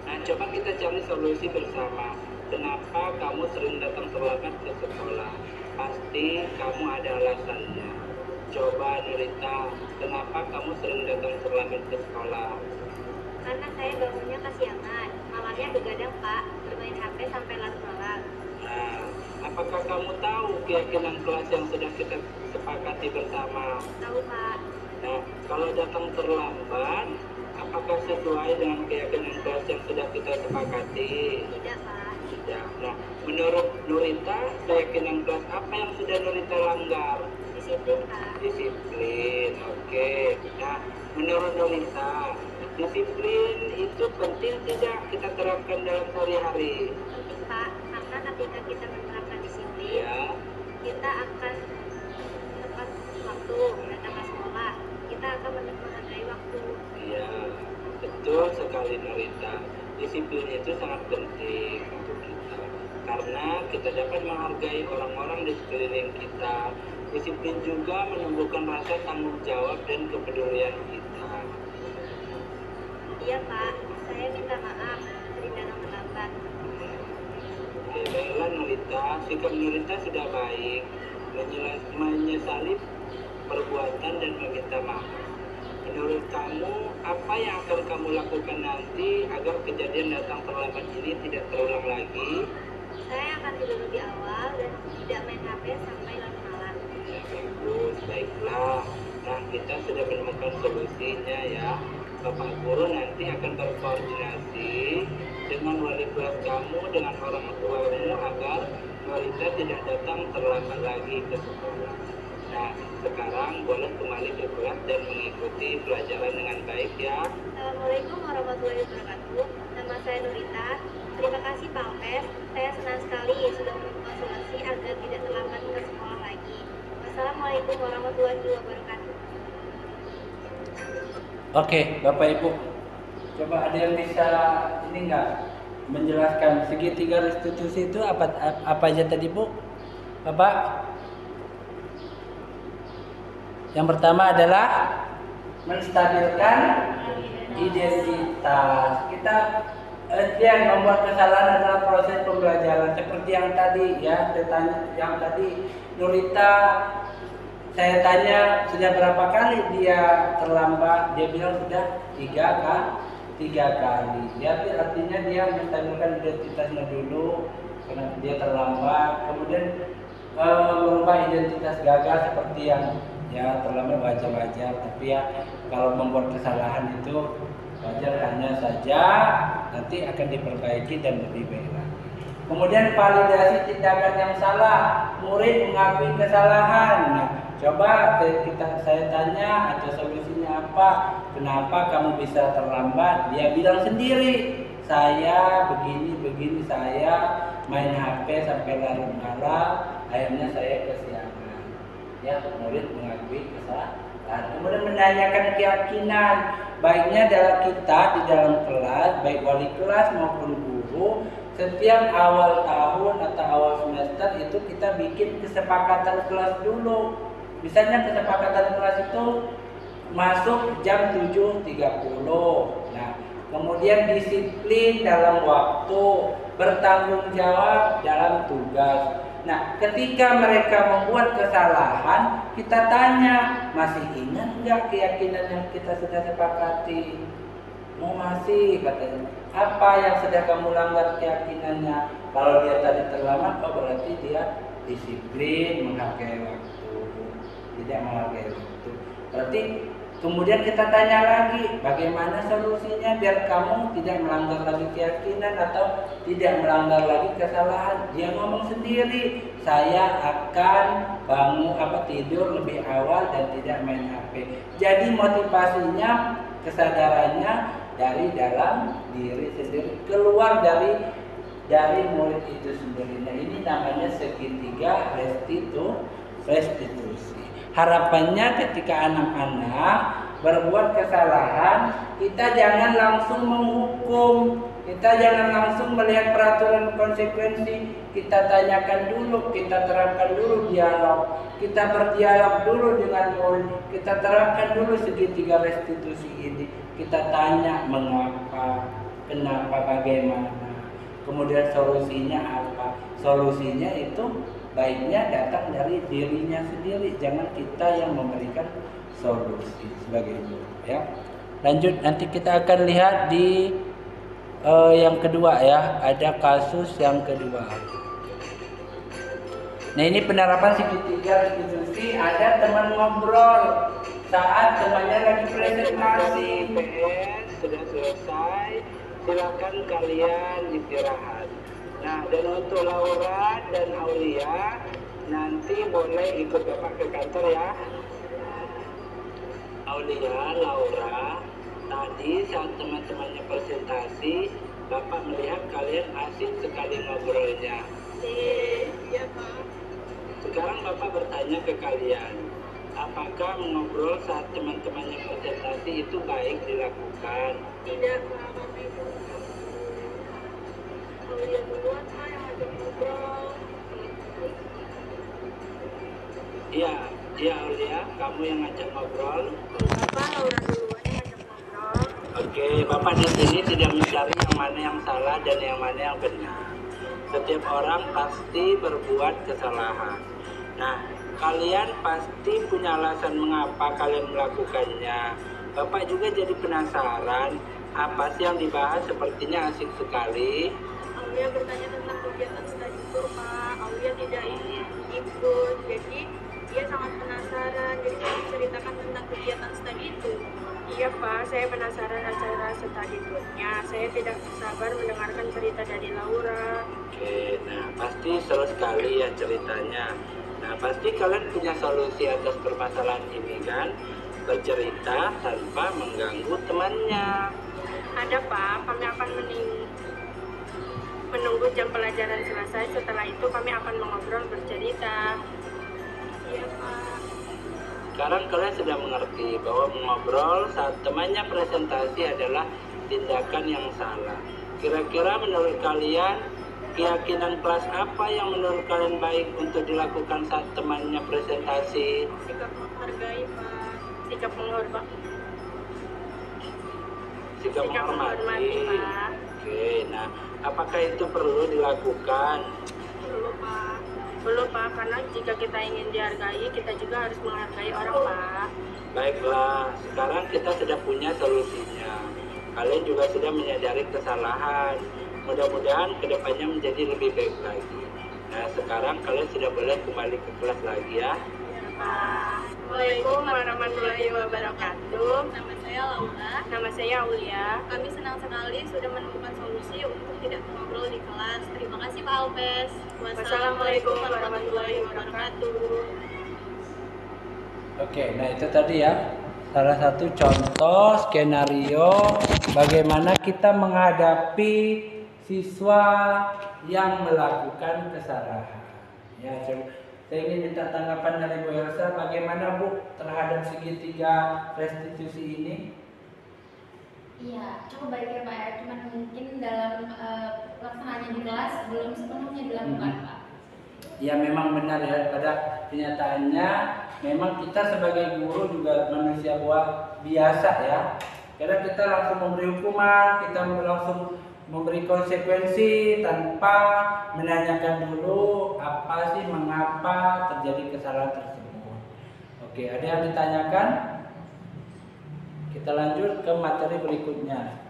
Nah, coba kita cari solusi bersama. Kenapa kamu sering datang terlambat ke sekolah? Pasti kamu ada alasannya. Coba, Nurita, kenapa kamu sering datang terlambat ke sekolah? Karena saya bangunnya kesiangan. Malamnya begadang, Pak. Bermain HP sampai larut malam. Nah, apakah kamu tahu keyakinan kelas yang sudah kita sepakati bersama? Tahu, Pak. Nah, kalau datang terlambat, apakah sesuai dengan keyakinan kelas yang sudah kita sepakati? Tidak, Pak. Tidak. Nah, menurut Nurita, keyakinan kelas apa yang sudah Nurita langgar? Disiplin, Pak. Disiplin, oke. Nah, menurut Nurita, disiplin itu penting tidak kita terapkan dalam sehari-hari? Penting, Pak. Karena ketika kita menerapkan disiplin, Ya. kita akan tepat waktu datang ke sekolah. Kita akan menghargai waktu. Iya, betul sekali Nurita. Disiplin itu sangat penting untuk kita karena kita dapat menghargai orang-orang di sekeliling kita. Disiplin juga menumbuhkan rasa tanggung jawab dan kepedulian kita. Iya, Pak. Saya minta maaf sering datang terlambat. Oke, baiklah Nurita, sikap Nurita sudah baik, menyesali perbuatan dan meminta maaf. Menurut kamu, apa yang akan kamu lakukan nanti agar kejadian datang terlambat ini tidak terulang lagi? Saya akan tidur lebih awal dan tidak main HP sampai larut malam. Ya, bagus, baiklah. Nah, kita sudah menemukan solusinya ya. Bapak guru nanti akan berkoordinasi dengan wali kelas kamu, dengan orang tuamu agar Nurita tidak datang terlambat lagi ke sekolah. Nah, sekarang boleh kembali ke kelas dan mengikuti pelajaran dengan baik ya. Assalamualaikum warahmatullahi wabarakatuh. Nama saya Nurita. Terima kasih Pak Alpes. Saya senang sekali sudah menemukan solusi agar tidak terlambat ke sekolah lagi. Wassalamualaikum warahmatullahi wabarakatuh. Oke, Bapak Ibu. Coba ada yang bisa ini enggak menjelaskan segitiga restitusi itu apa aja tadi, Bu? Bapak? Yang pertama adalah menstabilkan identitas. Kita yang membuat kesalahan adalah proses pembelajaran seperti yang tadi ya, yang tadi Nurita saya tanya sudah berapa kali dia terlambat, dia bilang sudah 3 kali. Jadi artinya dia menstabilkan identitasnya dulu karena dia terlambat, kemudian merubah identitas gagal seperti yang ya terlambat wajar-wajar, tapi ya kalau membuat kesalahan itu wajar, hanya saja nanti akan diperbaiki dan lebih baik lagi. Kemudian validasi tindakan yang salah, murid mengakui kesalahan. Nah, coba saya tanya atau solusinya apa? Kenapa kamu bisa terlambat? Dia bilang sendiri, saya begini, saya main HP sampai larut malam, akhirnya saya kesiangan. Ya, murid mengakui kesalahan. Kemudian menanyakan keyakinan, baiknya dalam kita di dalam kelas, baik wali kelas maupun guru, setiap awal tahun atau awal semester itu kita bikin kesepakatan kelas dulu. Misalnya kesepakatan kelas itu masuk jam 7.30. Nah, kemudian disiplin dalam waktu, bertanggung jawab dalam tugas. Nah, ketika mereka membuat kesalahan, kita tanya, masih ingat nggak keyakinan yang kita sudah sepakati? Oh masih, katanya. Apa yang sudah kamu langgar keyakinannya? Kalau dia tadi terlambat, oh berarti dia disiplin, menghargai waktu, tidak menghargai waktu. Berarti kemudian kita tanya lagi, bagaimana solusinya biar kamu tidak melanggar lagi keyakinan atau tidak melanggar lagi kesalahan? Dia ngomong sendiri, saya akan tidur lebih awal dan tidak main HP. Jadi motivasinya, kesadarannya dari dalam diri sendiri, keluar dari murid itu sendiri. Nah, ini namanya segitiga restitusi. Harapannya ketika anak-anak berbuat kesalahan, kita jangan langsung menghukum, kita jangan langsung melihat peraturan konsekuensi, kita tanyakan dulu, kita terapkan dulu dialog, kita berdialog dulu dengan murid, kita terapkan dulu segitiga restitusi ini, kita tanya mengapa, kenapa, bagaimana, kemudian solusinya apa. Solusinya itu baiknya datang dari dirinya sendiri, jangan kita yang memberikan solusi sebagai guru ya. Lanjut, nanti kita akan lihat di yang kedua ya, ada kasus yang kedua. Nah, ini penerapan segitiga restitusi. Ada teman ngobrol saat temannya lagi presentasi. PS sudah selesai, silakan kalian istirahat. Nah, dan untuk Laura dan Aulia nanti boleh ikut Bapak ke kantor ya. Aulia, Laura, tadi saat teman-temannya presentasi, Bapak melihat kalian asik sekali ngobrolnya. Iya, Pak. Sekarang Bapak bertanya ke kalian, apakah mengobrol saat teman-temannya presentasi itu baik dilakukan? Tidak, Pak. Kami Aulia duluan, Pak, yang ngajak ngobrol. Iya, Aulia, kamu yang ngajak ngobrol. Bapak, Laura duluan yang ngajak ngobrol. Oke, Bapak di sini tidak mencari yang mana yang salah dan yang mana yang benar. Setiap orang pasti berbuat kesalahan. Nah, kalian pasti punya alasan mengapa kalian melakukannya. Bapak juga jadi penasaran, apa sih yang dibahas, sepertinya asik sekali. Aulia bertanya tentang kegiatan studi tour, Pak. Aulia tidak ingin ikut, jadi dia sangat penasaran. Jadi saya menceritakan tentang kegiatan studi tour. Iya, Pak, saya penasaran acara studi tournya. Saya tidak sabar mendengarkan cerita dari Laura. Oke, nah pasti seru sekali ya ceritanya. Nah, pasti kalian punya solusi atas permasalahan ini kan? Bercerita tanpa mengganggu temannya. Ada, Pak, kami akan menunggu jam pelajaran selesai. Setelah itu kami akan mengobrol bercerita. Iya, Pak. Sekarang kalian sudah mengerti bahwa mengobrol saat temannya presentasi adalah tindakan yang salah. Kira-kira menurut kalian, keyakinan kelas apa yang menurut kalian baik untuk dilakukan saat temannya presentasi? Sikap menghargai, Pak. Sikap menghormati. Sikap menghormati. Pak. Oke, nah apakah itu perlu dilakukan? Belum, Pak. Belum, Pak, karena jika kita ingin dihargai, kita juga harus menghargai orang, Pak. Baiklah, sekarang kita sudah punya solusinya. Kalian juga sudah menyadari kesalahan. Mudah-mudahan kedepannya menjadi lebih baik lagi. Nah, sekarang kalian sudah boleh kembali ke kelas lagi ya. Assalamualaikum warahmatullahi wabarakatuh. Nama saya Laura. Nama saya Aulia. Kami senang sekali sudah menemukan solusi untuk tidak mengobrol di kelas. Terima kasih Pak Alpes. Wassalamualaikum warahmatullahi wabarakatuh. Oke, nah itu tadi ya salah satu contoh skenario bagaimana kita menghadapi siswa yang melakukan kesalahan. Ya, saya ingin minta tanggapan dari Bu Elsa, bagaimana Bu terhadap segitiga restitusi ini? Iya, cukup baik ya Pak ya. Cuman mungkin dalam pelaksanaannya di kelas belum sepenuhnya dilakukan Pak. Ya memang benar ya, pada kenyataannya memang kita sebagai guru juga manusia biasa ya. Karena kita langsung memberi hukuman, kita langsung memberi konsekuensi tanpa menanyakan dulu apa sih, mengapa terjadi kesalahan tersebut. Oke, ada yang ditanyakan? Kita lanjut ke materi berikutnya.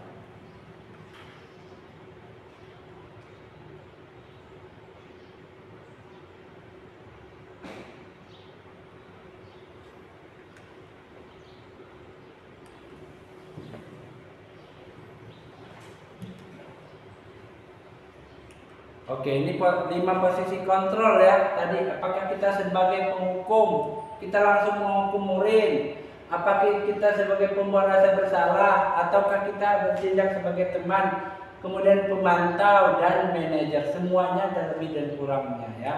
Oke, ini 5 posisi kontrol ya. Tadi apakah kita sebagai penghukum, kita langsung menghukum murid? Apakah kita sebagai pembuat rasa bersalah, ataukah kita bertindak sebagai teman, kemudian pemantau dan manajer? Semuanya ada lebih dan kurangnya ya.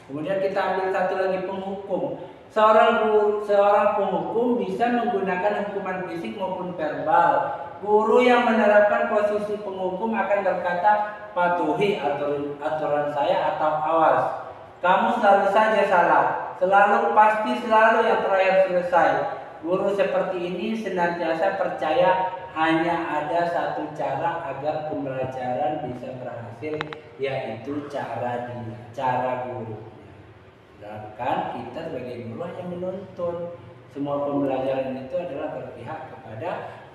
Kemudian kita ambil satu lagi, penghukum. Seorang penghukum bisa menggunakan hukuman fisik maupun verbal. Guru yang menerapkan posisi penghukum akan berkata, patuhi aturan saya atau awas. Kamu selalu saja salah, pasti selalu yang terakhir selesai. Guru seperti ini senantiasa percaya hanya ada satu cara agar pembelajaran bisa berhasil, yaitu cara guru. Sedangkan kita sebagai guru hanya menuntun. Semua pembelajaran itu adalah berpihak kepada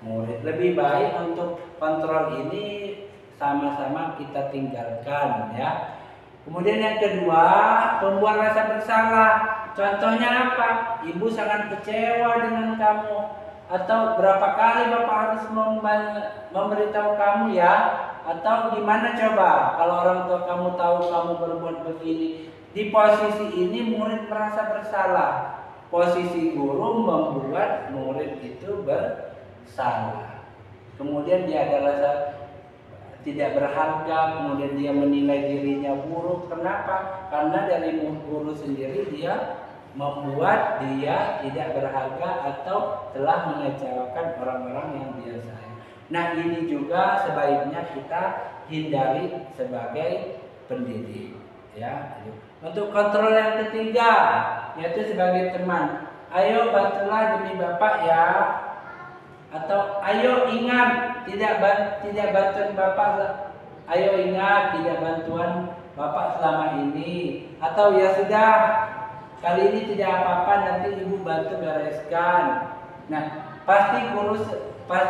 murid. Lebih baik untuk kontrol ini sama-sama kita tinggalkan ya. Kemudian yang kedua, pembuat rasa bersalah. Contohnya apa? Ibu sangat kecewa dengan kamu. Atau berapa kali Bapak harus memberitahu kamu ya? Atau gimana coba kalau orang tua kamu tahu kamu berbuat begini? Di posisi ini murid merasa bersalah. Posisi guru membuat murid itu bersalah. Kemudian dia ada rasa tidak berharga, kemudian dia menilai dirinya buruk. Kenapa? Karena dari guru sendiri dia membuat dia tidak berharga atau telah mengecewakan orang-orang yang dia sayang. Nah, ini juga sebaiknya kita hindari sebagai pendidik ya. Untuk kontrol yang ketiga, yaitu sebagai teman. Ayo bantulah demi Bapak ya. Atau ayo ingat tidak bantuan Bapak. Ayo ingat tidak bantuan Bapak selama ini. Atau ya sudah, kali ini tidak apa-apa, nanti Ibu bantu bereskan. Nah, pasti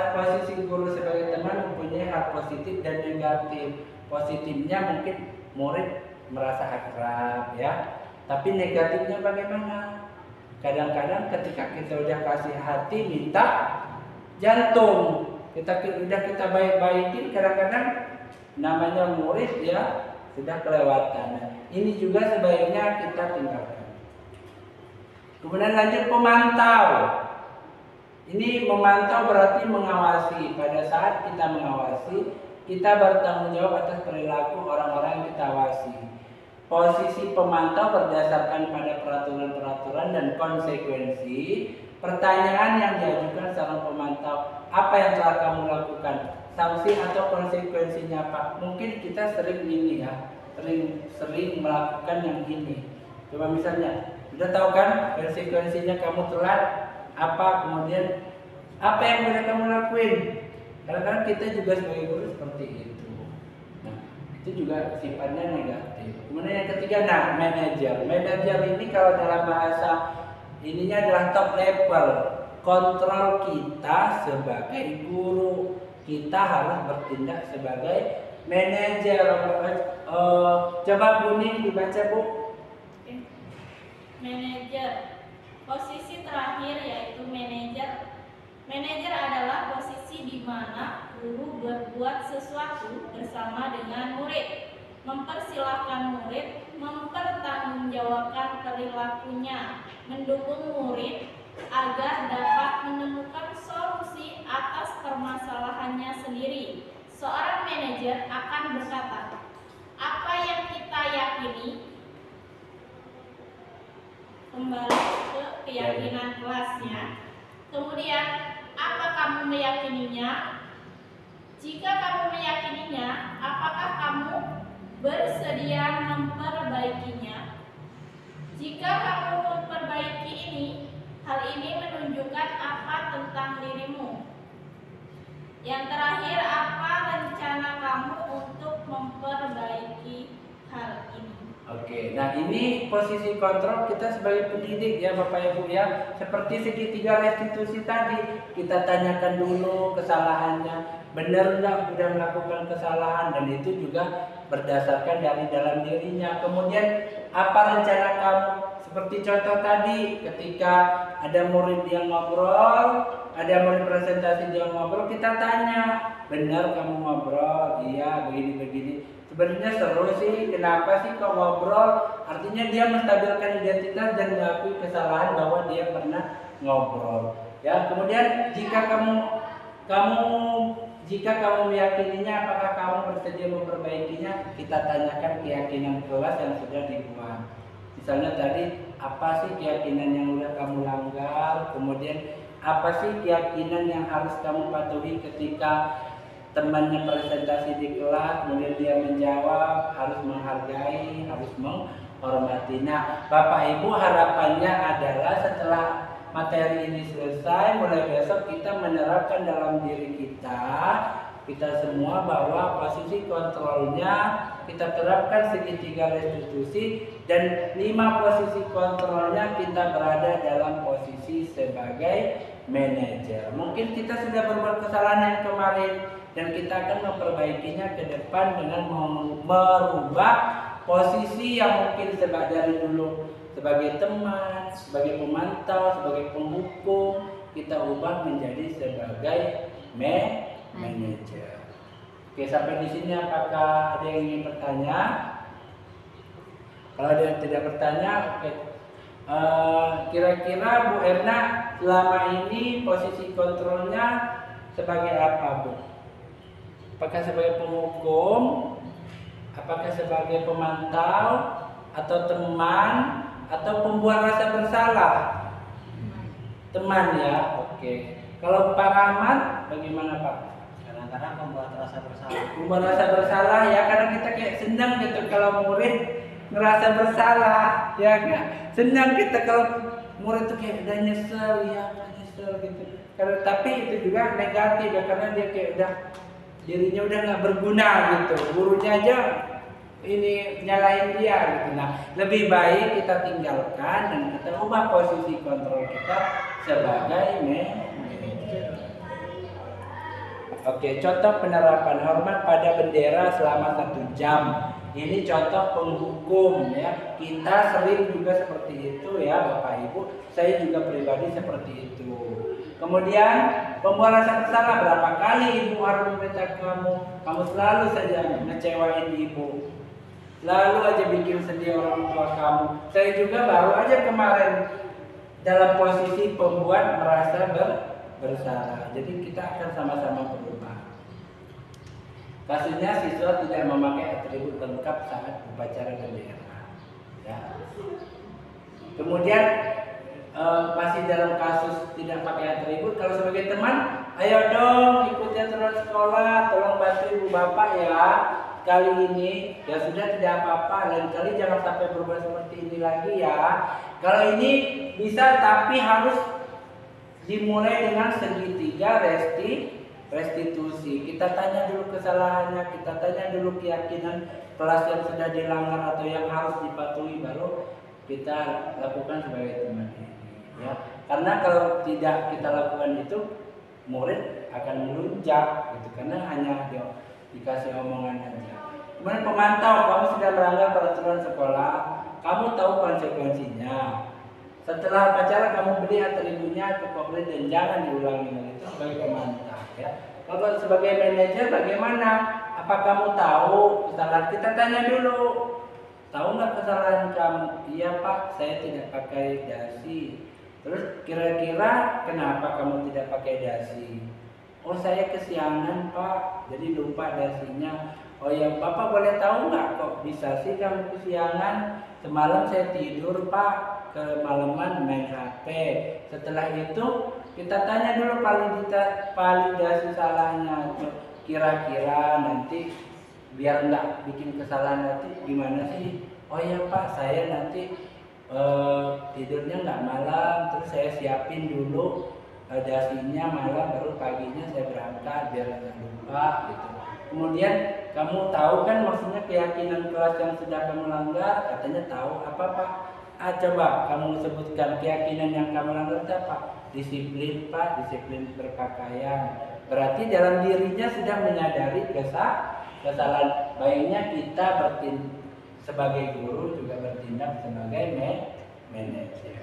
posisi guru sebagai teman mempunyai hal positif dan negatif. Positifnya mungkin murid merasa akrab ya. Tapi negatifnya bagaimana? Kadang-kadang ketika kita udah kasih hati minta jantung, kita baik-baikin, kadang-kadang namanya murid ya sudah kelewatan. Nah, ini juga sebaiknya kita tinggalkan. Kemudian lanjut pemantau. Ini memantau berarti mengawasi. Pada saat kita mengawasi, kita bertanggung jawab atas perilaku orang-orang yang kita awasi. Posisi pemantau berdasarkan pada peraturan-peraturan dan konsekuensi. Pertanyaan yang diajukan seorang pemantau, apa yang telah kamu lakukan? Sanksi atau konsekuensinya apa? Mungkin kita sering ini ya, sering melakukan yang ini. Coba misalnya, udah tahu kan konsekuensinya kamu telat apa, kemudian apa yang boleh kamu lakuin? Kadang-kadang kita juga sebagai guru seperti itu. Nah, itu juga sifatnya negatif. Kemudian yang ketiga, manajer. Manajer ini kalau dalam bahasa ininya adalah top level. Kontrol kita sebagai guru. Kita harus bertindak sebagai manajer. Coba Bu Ning dibaca Bu. Manajer. Posisi terakhir yaitu manajer. Manajer adalah posisi di mana guru berbuat sesuatu bersama dengan murid, mempersilahkan murid, mempertanggungjawabkan perilakunya, mendukung murid agar dapat menemukan solusi atas permasalahannya sendiri. Seorang manajer akan berkata, apa yang kita yakini, kembali ke keyakinan kelasnya. Kemudian, apa kamu meyakininya? Jika kamu meyakininya, apakah kamu bersedia memperbaikinya? Jika kamu memperbaiki ini, hal ini menunjukkan apa tentang dirimu? Yang terakhir, apa rencana kamu untuk memperbaiki hal ini? Oke, nah ini posisi kontrol kita sebagai pendidik ya Bapak Ibu ya. Seperti segitiga restitusi tadi, kita tanyakan dulu kesalahannya, benar nggak sudah melakukan kesalahan, dan itu juga berdasarkan dari dalam dirinya. Kemudian apa rencana kamu? Seperti contoh tadi, ketika ada murid yang ngobrol, ada murid presentasi dia ngobrol, kita tanya, benar kamu ngobrol? Iya, begini-begini. Sebenarnya seru sih, kenapa sih kok ngobrol? Artinya dia menstabilkan identitas dan mengakui kesalahan bahwa dia pernah ngobrol. Ya, kemudian jika kamu meyakininya, apakah kamu bersedia memperbaikinya? Kita tanyakan keyakinan kelas yang sudah dibuat. Misalnya tadi, apa sih keyakinan yang udah kamu langgar, kemudian apa sih keyakinan yang harus kamu patuhi ketika temannya presentasi di kelas, kemudian dia menjawab, harus menghargai, harus menghormati. Nah, Bapak Ibu, harapannya adalah setelah materi ini selesai, mulai besok kita menerapkan dalam diri kita semua, bahwa posisi kontrolnya kita terapkan segitiga restitusi, dan 5 posisi kontrolnya kita berada dalam posisi sebagai manajer. Mungkin kita sudah berbuat kesalahan yang kemarin, dan kita akan memperbaikinya ke depan dengan merubah posisi yang mungkin dari dulu sebagai teman, sebagai pemantau, sebagai penghukum, kita ubah menjadi sebagai manajer. Oke, sampai di sini apakah ada yang ingin bertanya? Kalau ada yang tidak bertanya, oke. Kira-kira Bu Erna selama ini posisi kontrolnya sebagai apa, Bu? Apakah sebagai penghukum? Apakah sebagai pemantau? Atau teman? Atau pembuat rasa bersalah? Teman ya, oke. Kalau Pak Rahmat, bagaimana Pak? Kadang-kadang membuat rasa bersalah. Membuat rasa bersalah ya, karena kita kayak senang gitu kalau murid ngerasa bersalah, ya enggak? Senang kita kalau murid tuh kayak udah nyesel, ya nyesel gitu. Karena tapi itu juga negatif ya, karena dia kayak udah dirinya udah nggak berguna gitu. Gurunya aja ini nyalahin dia gitu. Nah, lebih baik kita tinggalkan dan kita ubah posisi kontrol kita sebagai manajer. Oke, contoh penerapan hormat pada bendera selama 1 jam. Ini contoh penghukum ya. Kita sering juga seperti itu ya Bapak Ibu. Saya juga pribadi seperti itu. Kemudian pembuat rasa bersalah, berapa kali ibu harus meminta kamu selalu saja ngecewain ibu. Lalu aja bikin sedih orang tua kamu. Saya juga baru aja kemarin dalam posisi pembuat merasa bersalah. Jadi kita akan sama-sama berubah. Kasusnya siswa tidak memakai atribut lengkap saat upacara bendera. Ya. Kemudian masih dalam kasus tidak pakai atribut, kalau sebagai teman, ayo dong ikuti aturan sekolah, tolong bantu ibu bapak ya. Kali ini ya sudah tidak apa-apa, lain kali jangan sampai berbuat seperti ini lagi ya. Kalau ini bisa, tapi harus dimulai dengan segitiga restitusi. Kita tanya dulu kesalahannya, kita tanya dulu keyakinan kelas yang sudah dilanggar atau yang harus dipatuhi, baru kita lakukan sebagai teman ini. Ya, karena kalau tidak kita lakukan itu, murid akan melunjak gitu, karena hanya dikasih omongan aja. Kemudian pemantau, kamu sudah melanggar peraturan sekolah, kamu tahu konsekuensinya. Setelah upacara kamu beli atributnya ke komplit dan jangan diulangi lagi. Itu sebagai pemantau ya. Kalau sebagai manajer bagaimana? Apa kamu tahu kesalahan? Kita tanya dulu. Tahu nggak kesalahan kamu? Iya Pak, saya tidak pakai dasi. Terus kira-kira kenapa kamu tidak pakai dasi? Oh saya kesiangan Pak, jadi lupa dasinya. Oh ya Bapak boleh tahu nggak kok bisa sih kamu kesiangan? Semalam saya tidur Pak, kemalaman main HP. Setelah itu kita tanya dulu validasi salahnya. Kira-kira nanti biar nggak bikin kesalahan nanti gimana sih? Oh ya Pak, saya nanti tidurnya nggak malam, terus saya siapin dulu dasinya malam, baru paginya saya berangkat biar nggak lupa gitu. Kemudian kamu tahu kan maksudnya keyakinan kelas yang sudah kamu langgar, katanya tahu apa Pak? Coba kamu sebutkan keyakinan yang kamu langgar apa? Disiplin Pak, disiplin berpakaian. Berarti dalam dirinya sudah menyadari kesalahan. Baiknya kita sebagai guru juga bertindak sebagai manajer.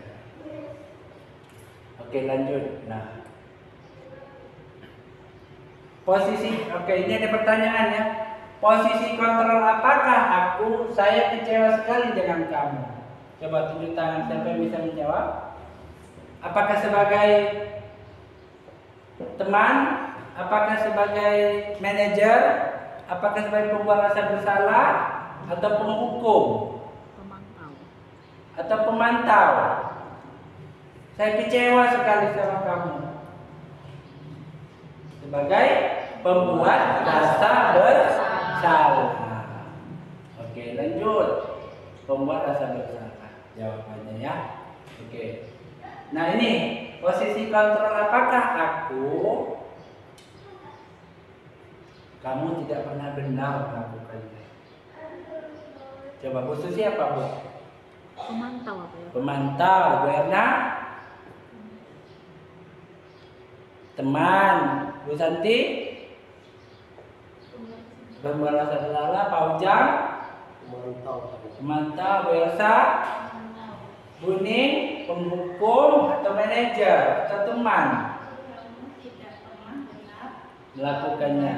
Oke lanjut. Nah, posisi, oke ini ada pertanyaan ya. Posisi kontrol apakah saya kecewa sekali dengan kamu? Coba tunjuk tangan siapa yang bisa menjawab. Apakah sebagai teman? Apakah sebagai manajer? Apakah sebagai pembuat rasa bersalah? Atau penghukum? Pemantau. atau pemantau? Saya kecewa sekali sama kamu. Sebagai pembuat rasa bersalah. Oke, lanjut. Pembuat rasa bersalah. Jawabannya ya. Oke. Nah ini posisi kontrol apakah aku? Kamu tidak pernah benar melakukannya. Coba posisi apa Bu? Pemantau apa ya? Pemantau, Bu Erna. Teman, Bu Santi. Pembuat rasa bersalah, Pak Ujang. Pemantau, Bu Elsa. Bu Ning, penghukum atau manajer atau teman Kamu tidak pernah benar melakukannya.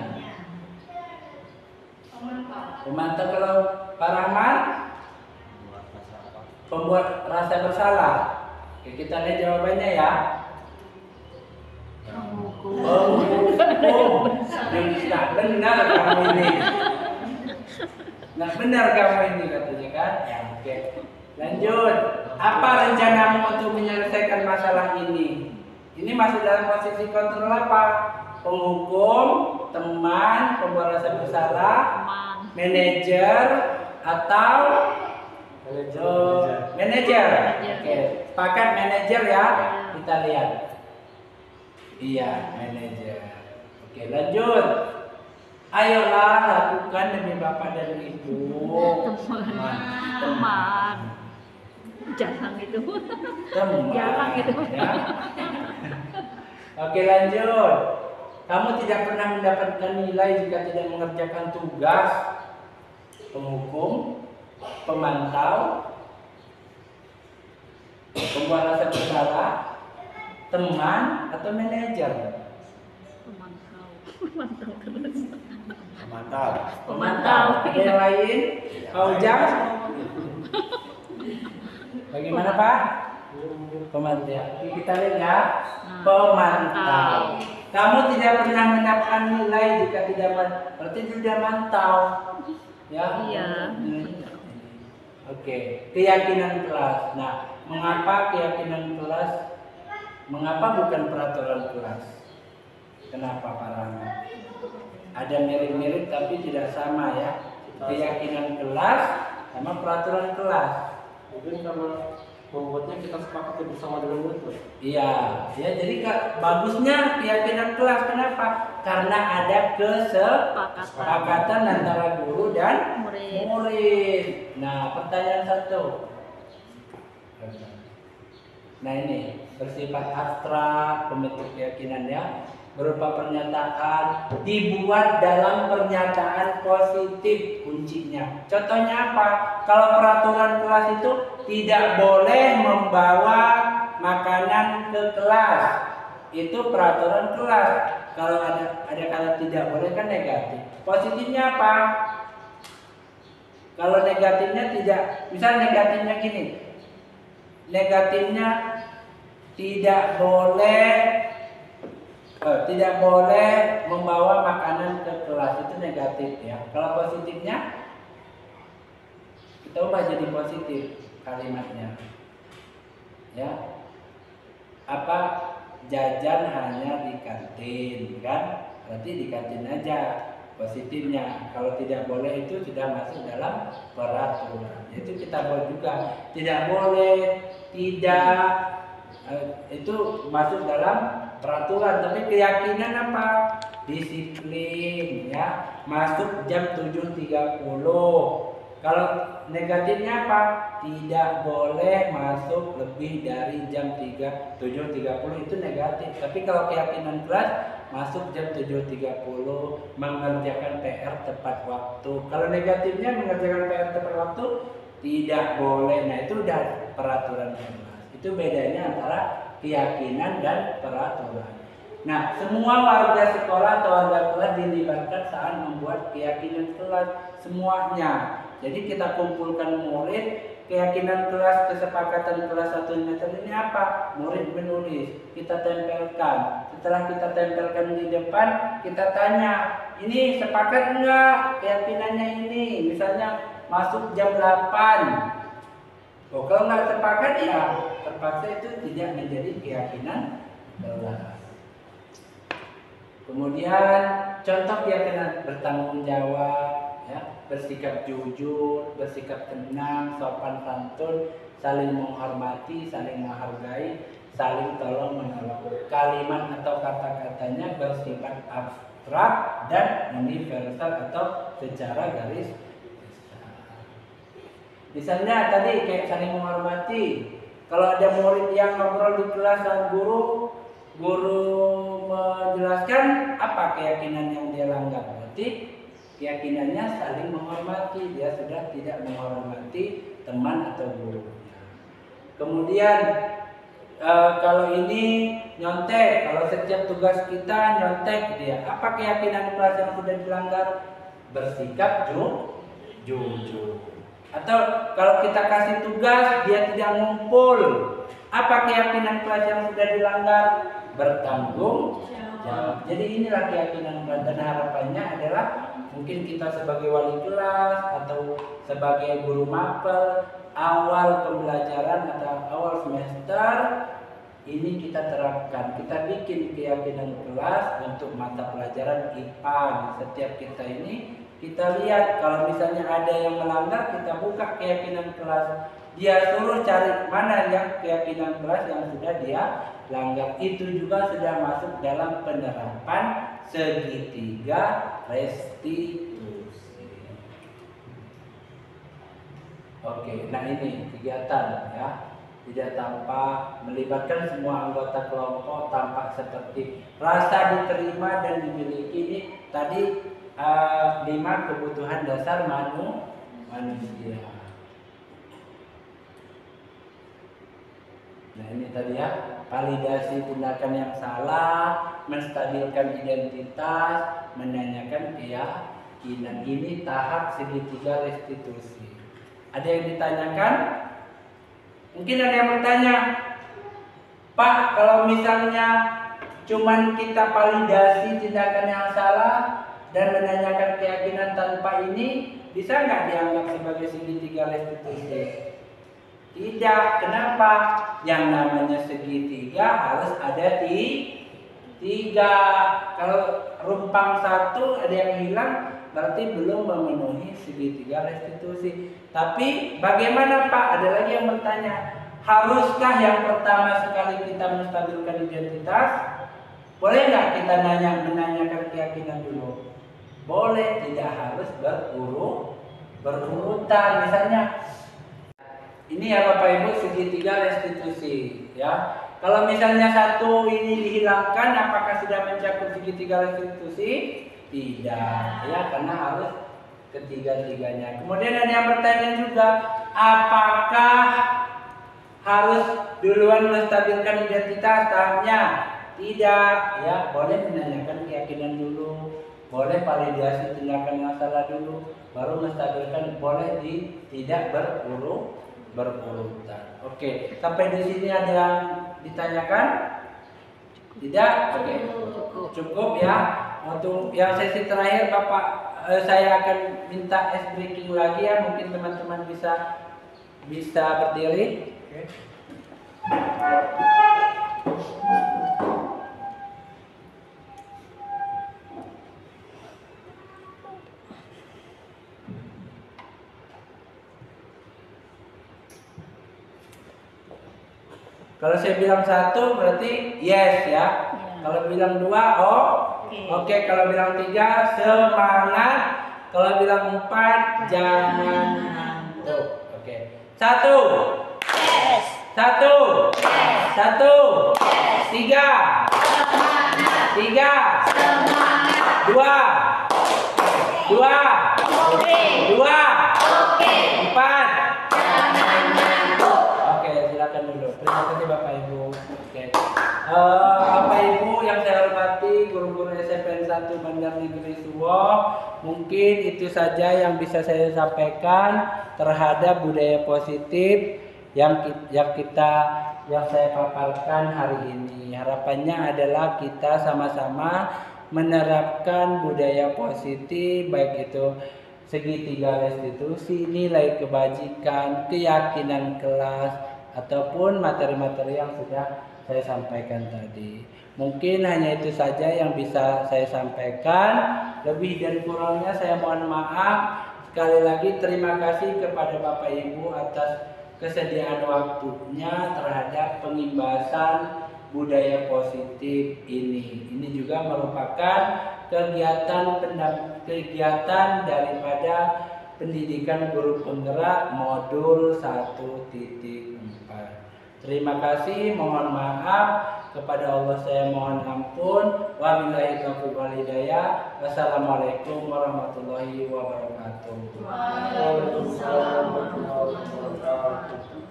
Pemantau. Pemantau kalau Pak Rahman pembuat rasa bersalah. Oke, kita lihat jawabannya ya. Penghukum. Nggak benar kamu ini. Nggak benar kamu ini katanya kan? Ya, oke. Lanjut. Apa rencanamu untuk menyelesaikan masalah ini? Ini masih dalam posisi kontrol apa? Penghukum, teman, pembuat rasa bersalah, Teman. manajer atau manajer. Oke, sepakat manajer ya. Kita lihat. Iya, manajer. Oke, lanjut. Ayolah lakukan demi Bapak dan Ibu. Teman. Jarang itu. Teman. Jarang itu. Ya. Oke, lanjut. Kamu tidak pernah mendapatkan nilai jika tidak mengerjakan tugas. Penghukum, pemantau, pembuat rasa bersalah, teman atau manajer. Pemantau. Pemantau terus. Mantap. Pemantau. Ada yang lain? Pak Ujang? Bagaimana Pak? Pemantau. Kita lihat ya. Pemantau. Kamu tidak pernah mendapatkan nilai jika tidak berarti tidak mantau. Ya. Iya. Oke. Keyakinan kelas. Nah, mengapa keyakinan kelas? Mengapa bukan peraturan kelas? Kenapa Pak Rama? Ada mirip-mirip tapi tidak sama ya. Keyakinan kelas sama peraturan kelas. Mungkin karena membuatnya kita sepakat bersama dengan betul. Iya, ya jadi bagusnya keyakinan kelas. Kenapa? Karena ada kesepakatan antara guru dan murid. Nah, pertanyaan satu. Nah ini bersifat abstrak, pembentuk keyakinan ya. Berupa pernyataan, dibuat dalam pernyataan positif kuncinya. Contohnya apa? Kalau peraturan kelas itu tidak boleh membawa makanan ke kelas, itu peraturan kelas. Kalau ada kata tidak boleh kan negatif. Positifnya apa? Kalau negatifnya tidak, misal negatifnya gini, negatifnya tidak boleh membawa makanan ke kelas, itu negatif ya. Kalau positifnya kita ubah jadi positif kalimatnya ya. Apa? Jajan hanya di kantin kan, berarti di kantin aja positifnya. Kalau tidak boleh itu sudah masuk dalam peraturan, itu kita buat juga tidak boleh, tidak itu masuk dalam peraturan. Tapi keyakinan apa? Disiplin ya, masuk jam 7.30. Kalau negatifnya apa? Tidak boleh masuk lebih dari jam 7.30, itu negatif. Tapi kalau keyakinan kelas, masuk jam 7.30, mengerjakan PR tepat waktu. Kalau negatifnya mengerjakan PR tepat waktu tidak boleh. Nah, itu udah peraturan kelas. Itu bedanya antara keyakinan dan peraturan. Nah, semua warga sekolah atau warga kelas dilibatkan saat membuat keyakinan kelas semuanya. Jadi kita kumpulkan murid, keyakinan kelas, kesepakatan kelas 1 meter ini apa? Murid menulis, kita tempelkan. Setelah kita tempelkan di depan, kita tanya, ini sepakat enggak keyakinannya ini? Misalnya masuk jam 8. Oh, kalau nggak sepakat ya terpaksa itu tidak menjadi keyakinan kelas. Kemudian contoh keyakinan bertanggung jawab, ya, bersikap jujur, bersikap tenang, sopan santun, saling menghormati, saling menghargai, saling tolong menolong. Kalimat atau kata-katanya bersifat abstrak dan universal atau secara garis besar. Misalnya tadi kayak saling menghormati. Kalau ada murid yang ngobrol di kelas dan guru menjelaskan apa keyakinan yang dia langgar, berarti keyakinannya saling menghormati, dia sudah tidak menghormati teman atau gurunya. Kemudian kalau ini nyontek, kalau setiap tugas kita nyontek dia, apa keyakinan kelas yang sudah dilanggar? Bersikap jujur. Atau kalau kita kasih tugas dia tidak ngumpul, apa keyakinan kelas yang sudah dilanggar? Bertanggung jawab. Jadi inilah keyakinan kelas, dan harapannya adalah mungkin kita sebagai wali kelas atau sebagai guru mapel awal pembelajaran atau awal semester ini kita terapkan, kita bikin keyakinan kelas untuk mata pelajaran IPA. Setiap kita ini kita lihat kalau misalnya ada yang melanggar, kita buka keyakinan kelas, dia suruh cari mana yang keyakinan kelas yang sudah dia langgar. Itu juga sudah masuk dalam penerapan segitiga restitusi. Oke, nah ini kegiatan ya, tidak tampak, melibatkan semua anggota kelompok, tampak seperti rasa diterima dan dimiliki. Ini tadi 5 kebutuhan dasar manusia. Nah ini tadi ya, validasi tindakan yang salah, menstabilkan identitas, menanyakan keyakinan. Ini tahap segitiga restitusi. Ada yang ditanyakan? Mungkin ada yang bertanya, Pak, kalau misalnya cuman kita validasi tindakan yang salah dan menanyakan keyakinan tanpa ini, bisa nggak dianggap sebagai segitiga restitusi? Tidak. Kenapa? Yang namanya segitiga harus ada tiga. Kalau rumpang satu ada yang hilang, berarti belum memenuhi segitiga restitusi. Tapi bagaimana Pak? Ada lagi yang bertanya, haruskah yang pertama sekali kita menstabilkan identitas? Boleh nggak kita menanyakan keyakinan dulu? Boleh, tidak harus berurutan. Misalnya ini ya Bapak Ibu segitiga restitusi ya. Kalau misalnya satu ini dihilangkan, apakah sudah mencakup segitiga restitusi? Tidak ya, karena harus ketiga-tiganya. Kemudian ada yang bertanya juga, apakah harus duluan menstabilkan identitas tahapnya? Tidak ya, boleh menanyakan keyakinan dulu, boleh validasi tindakan yang salah dulu, baru menstabilkan, boleh tidak berurutan. Oke, sampai di sini ada yang ditanyakan? Tidak? Oke, cukup ya. Untuk yang sesi terakhir Bapak, saya akan minta ice breaking lagi ya. Mungkin teman-teman bisa berdiri. Oke. Kalau saya bilang 1 berarti yes ya. Kalau bilang 2 oke. Kalau bilang 3 semangat. Kalau bilang 4 jangan ngantuk. Oke. 1 yes. 1 yes. 1 3 semangat. 3 semangat. 2 oke. 2 oke. 4 jangan ngantuk. Oke, silakan dulu. Terima kasih Bapak Ibu. Oke. Bapak Ibu yang saya hormati, guru-guru SMPN 1 Bandar Negeri Suwo, mungkin itu saja yang bisa saya sampaikan terhadap budaya positif yang saya paparkan hari ini. Harapannya adalah kita sama-sama menerapkan budaya positif, baik itu segitiga restitusi, nilai kebajikan, keyakinan kelas, ataupun materi-materi yang sudah saya sampaikan tadi. Mungkin hanya itu saja yang bisa saya sampaikan. Lebih dan kurangnya saya mohon maaf. Sekali lagi terima kasih kepada Bapak Ibu atas kesediaan waktunya terhadap pengimbasan budaya positif ini. Ini juga merupakan kegiatan daripada pendidikan guru penggerak modul 1.4. Terima kasih, mohon maaf, kepada Allah saya mohon ampun. Wabillahi taufiq wal hidayah. Wassalamualaikum warahmatullahi wabarakatuh. Waalaikumsalam warahmatullahi wabarakatuh.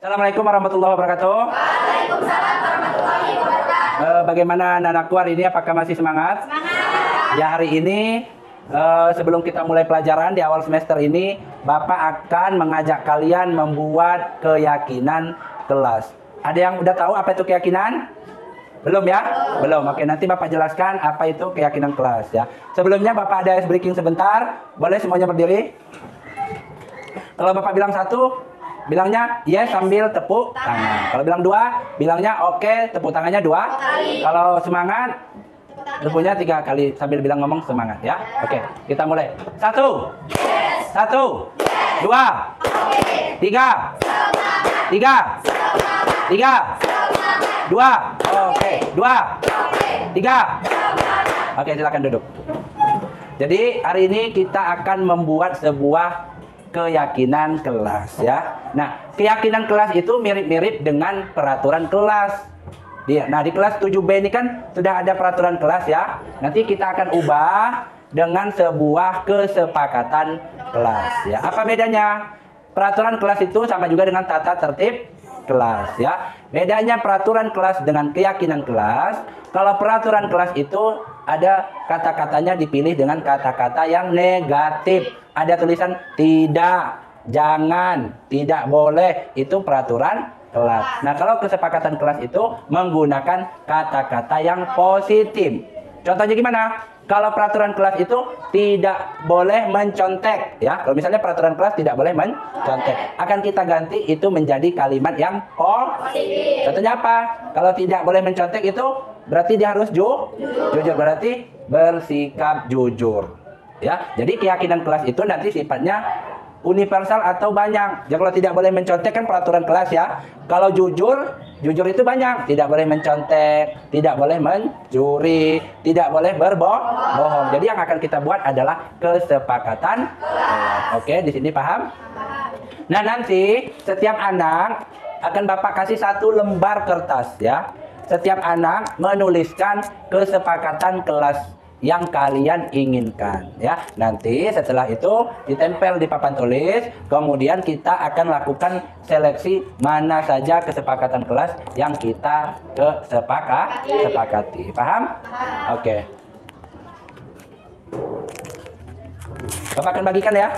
Assalamualaikum warahmatullahi wabarakatuh. Waalaikumsalam warahmatullahi wabarakatuh. Bagaimana anak-anak hari ini? Apakah masih semangat? Semangat. Ya, hari ini sebelum kita mulai pelajaran di awal semester ini, Bapak akan mengajak kalian membuat keyakinan kelas. Ada yang udah tahu apa itu keyakinan? Belum ya? Belum. Oke, nanti Bapak jelaskan apa itu keyakinan kelas ya. Sebelumnya Bapak ada ice breaking sebentar. Boleh semuanya berdiri? Kalau Bapak bilang satu, bilangnya yes sambil tepuk tangan. Kalau bilang dua, bilangnya oke, tepuk tangannya dua. Kalau semangat, tepuknya 3 kali sambil bilang ngomong semangat ya. Oke, kita mulai. 1, 1, 2, 3, 3, 3, 2, oke, 2, 3. Oke, silakan duduk. Jadi hari ini kita akan membuat sebuah keyakinan kelas ya. Nah, keyakinan kelas itu mirip-mirip dengan peraturan kelas. Nah, di kelas 7B ini kan sudah ada peraturan kelas ya. Nanti kita akan ubah dengan sebuah kesepakatan kelas ya. Apa bedanya? Peraturan kelas itu sama juga dengan tata tertib kelas ya. Bedanya peraturan kelas dengan keyakinan kelas. Kalau peraturan kelas itu ada kata-katanya dipilih dengan kata-kata yang negatif. Ada tulisan tidak, jangan, tidak boleh. Itu peraturan kelas. Nah, kalau kesepakatan kelas itu menggunakan kata-kata yang positif. Contohnya gimana? Kalau peraturan kelas itu tidak boleh mencontek ya. Kalau misalnya peraturan kelas tidak boleh mencontek, akan kita ganti itu menjadi kalimat yang positif. Contohnya apa? Kalau tidak boleh mencontek itu berarti dia harus jujur, berarti bersikap jujur. Ya, jadi keyakinan kelas itu nanti sifatnya universal atau banyak. Jadi kalau tidak boleh mencontek kan peraturan kelas ya. Kalau jujur itu banyak. Tidak boleh mencontek, tidak boleh mencuri, tidak boleh berbohong. Jadi yang akan kita buat adalah kesepakatan kelas. Oke, di sini paham? Nah, nanti setiap anak akan Bapak kasih 1 lembar kertas ya. Setiap anak menuliskan kesepakatan kelas yang kalian inginkan ya. Nanti setelah itu ditempel di papan tulis, kemudian kita akan lakukan seleksi mana saja kesepakatan kelas yang kita sepakati. Paham? Oke. Bapak akan bagikan ya.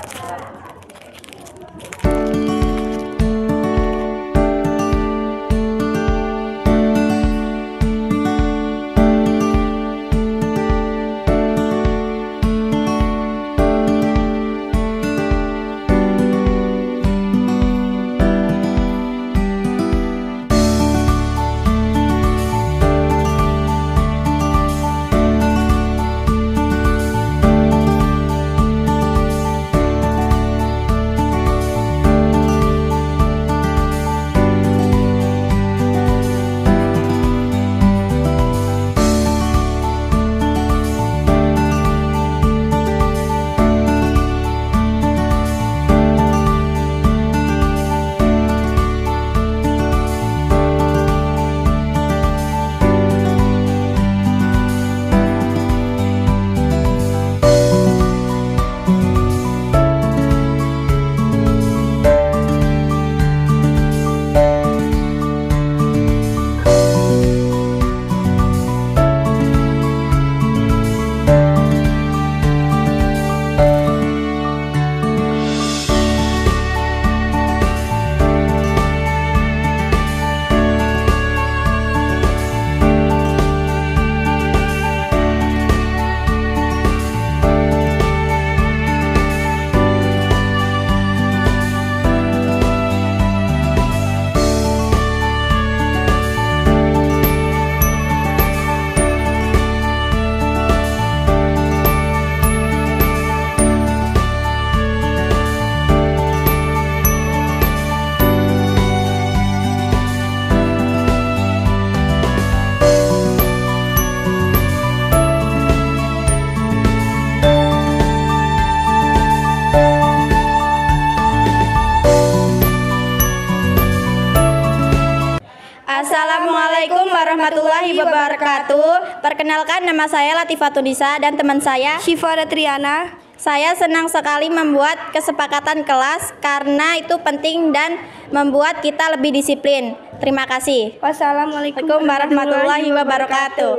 wabarakatuh. Perkenalkan, nama saya Latifah Tunisa dan teman saya Syifa Triana. Saya senang sekali membuat kesepakatan kelas karena itu penting dan membuat kita lebih disiplin. Terima kasih. Wassalamualaikum warahmatullahi wabarakatuh.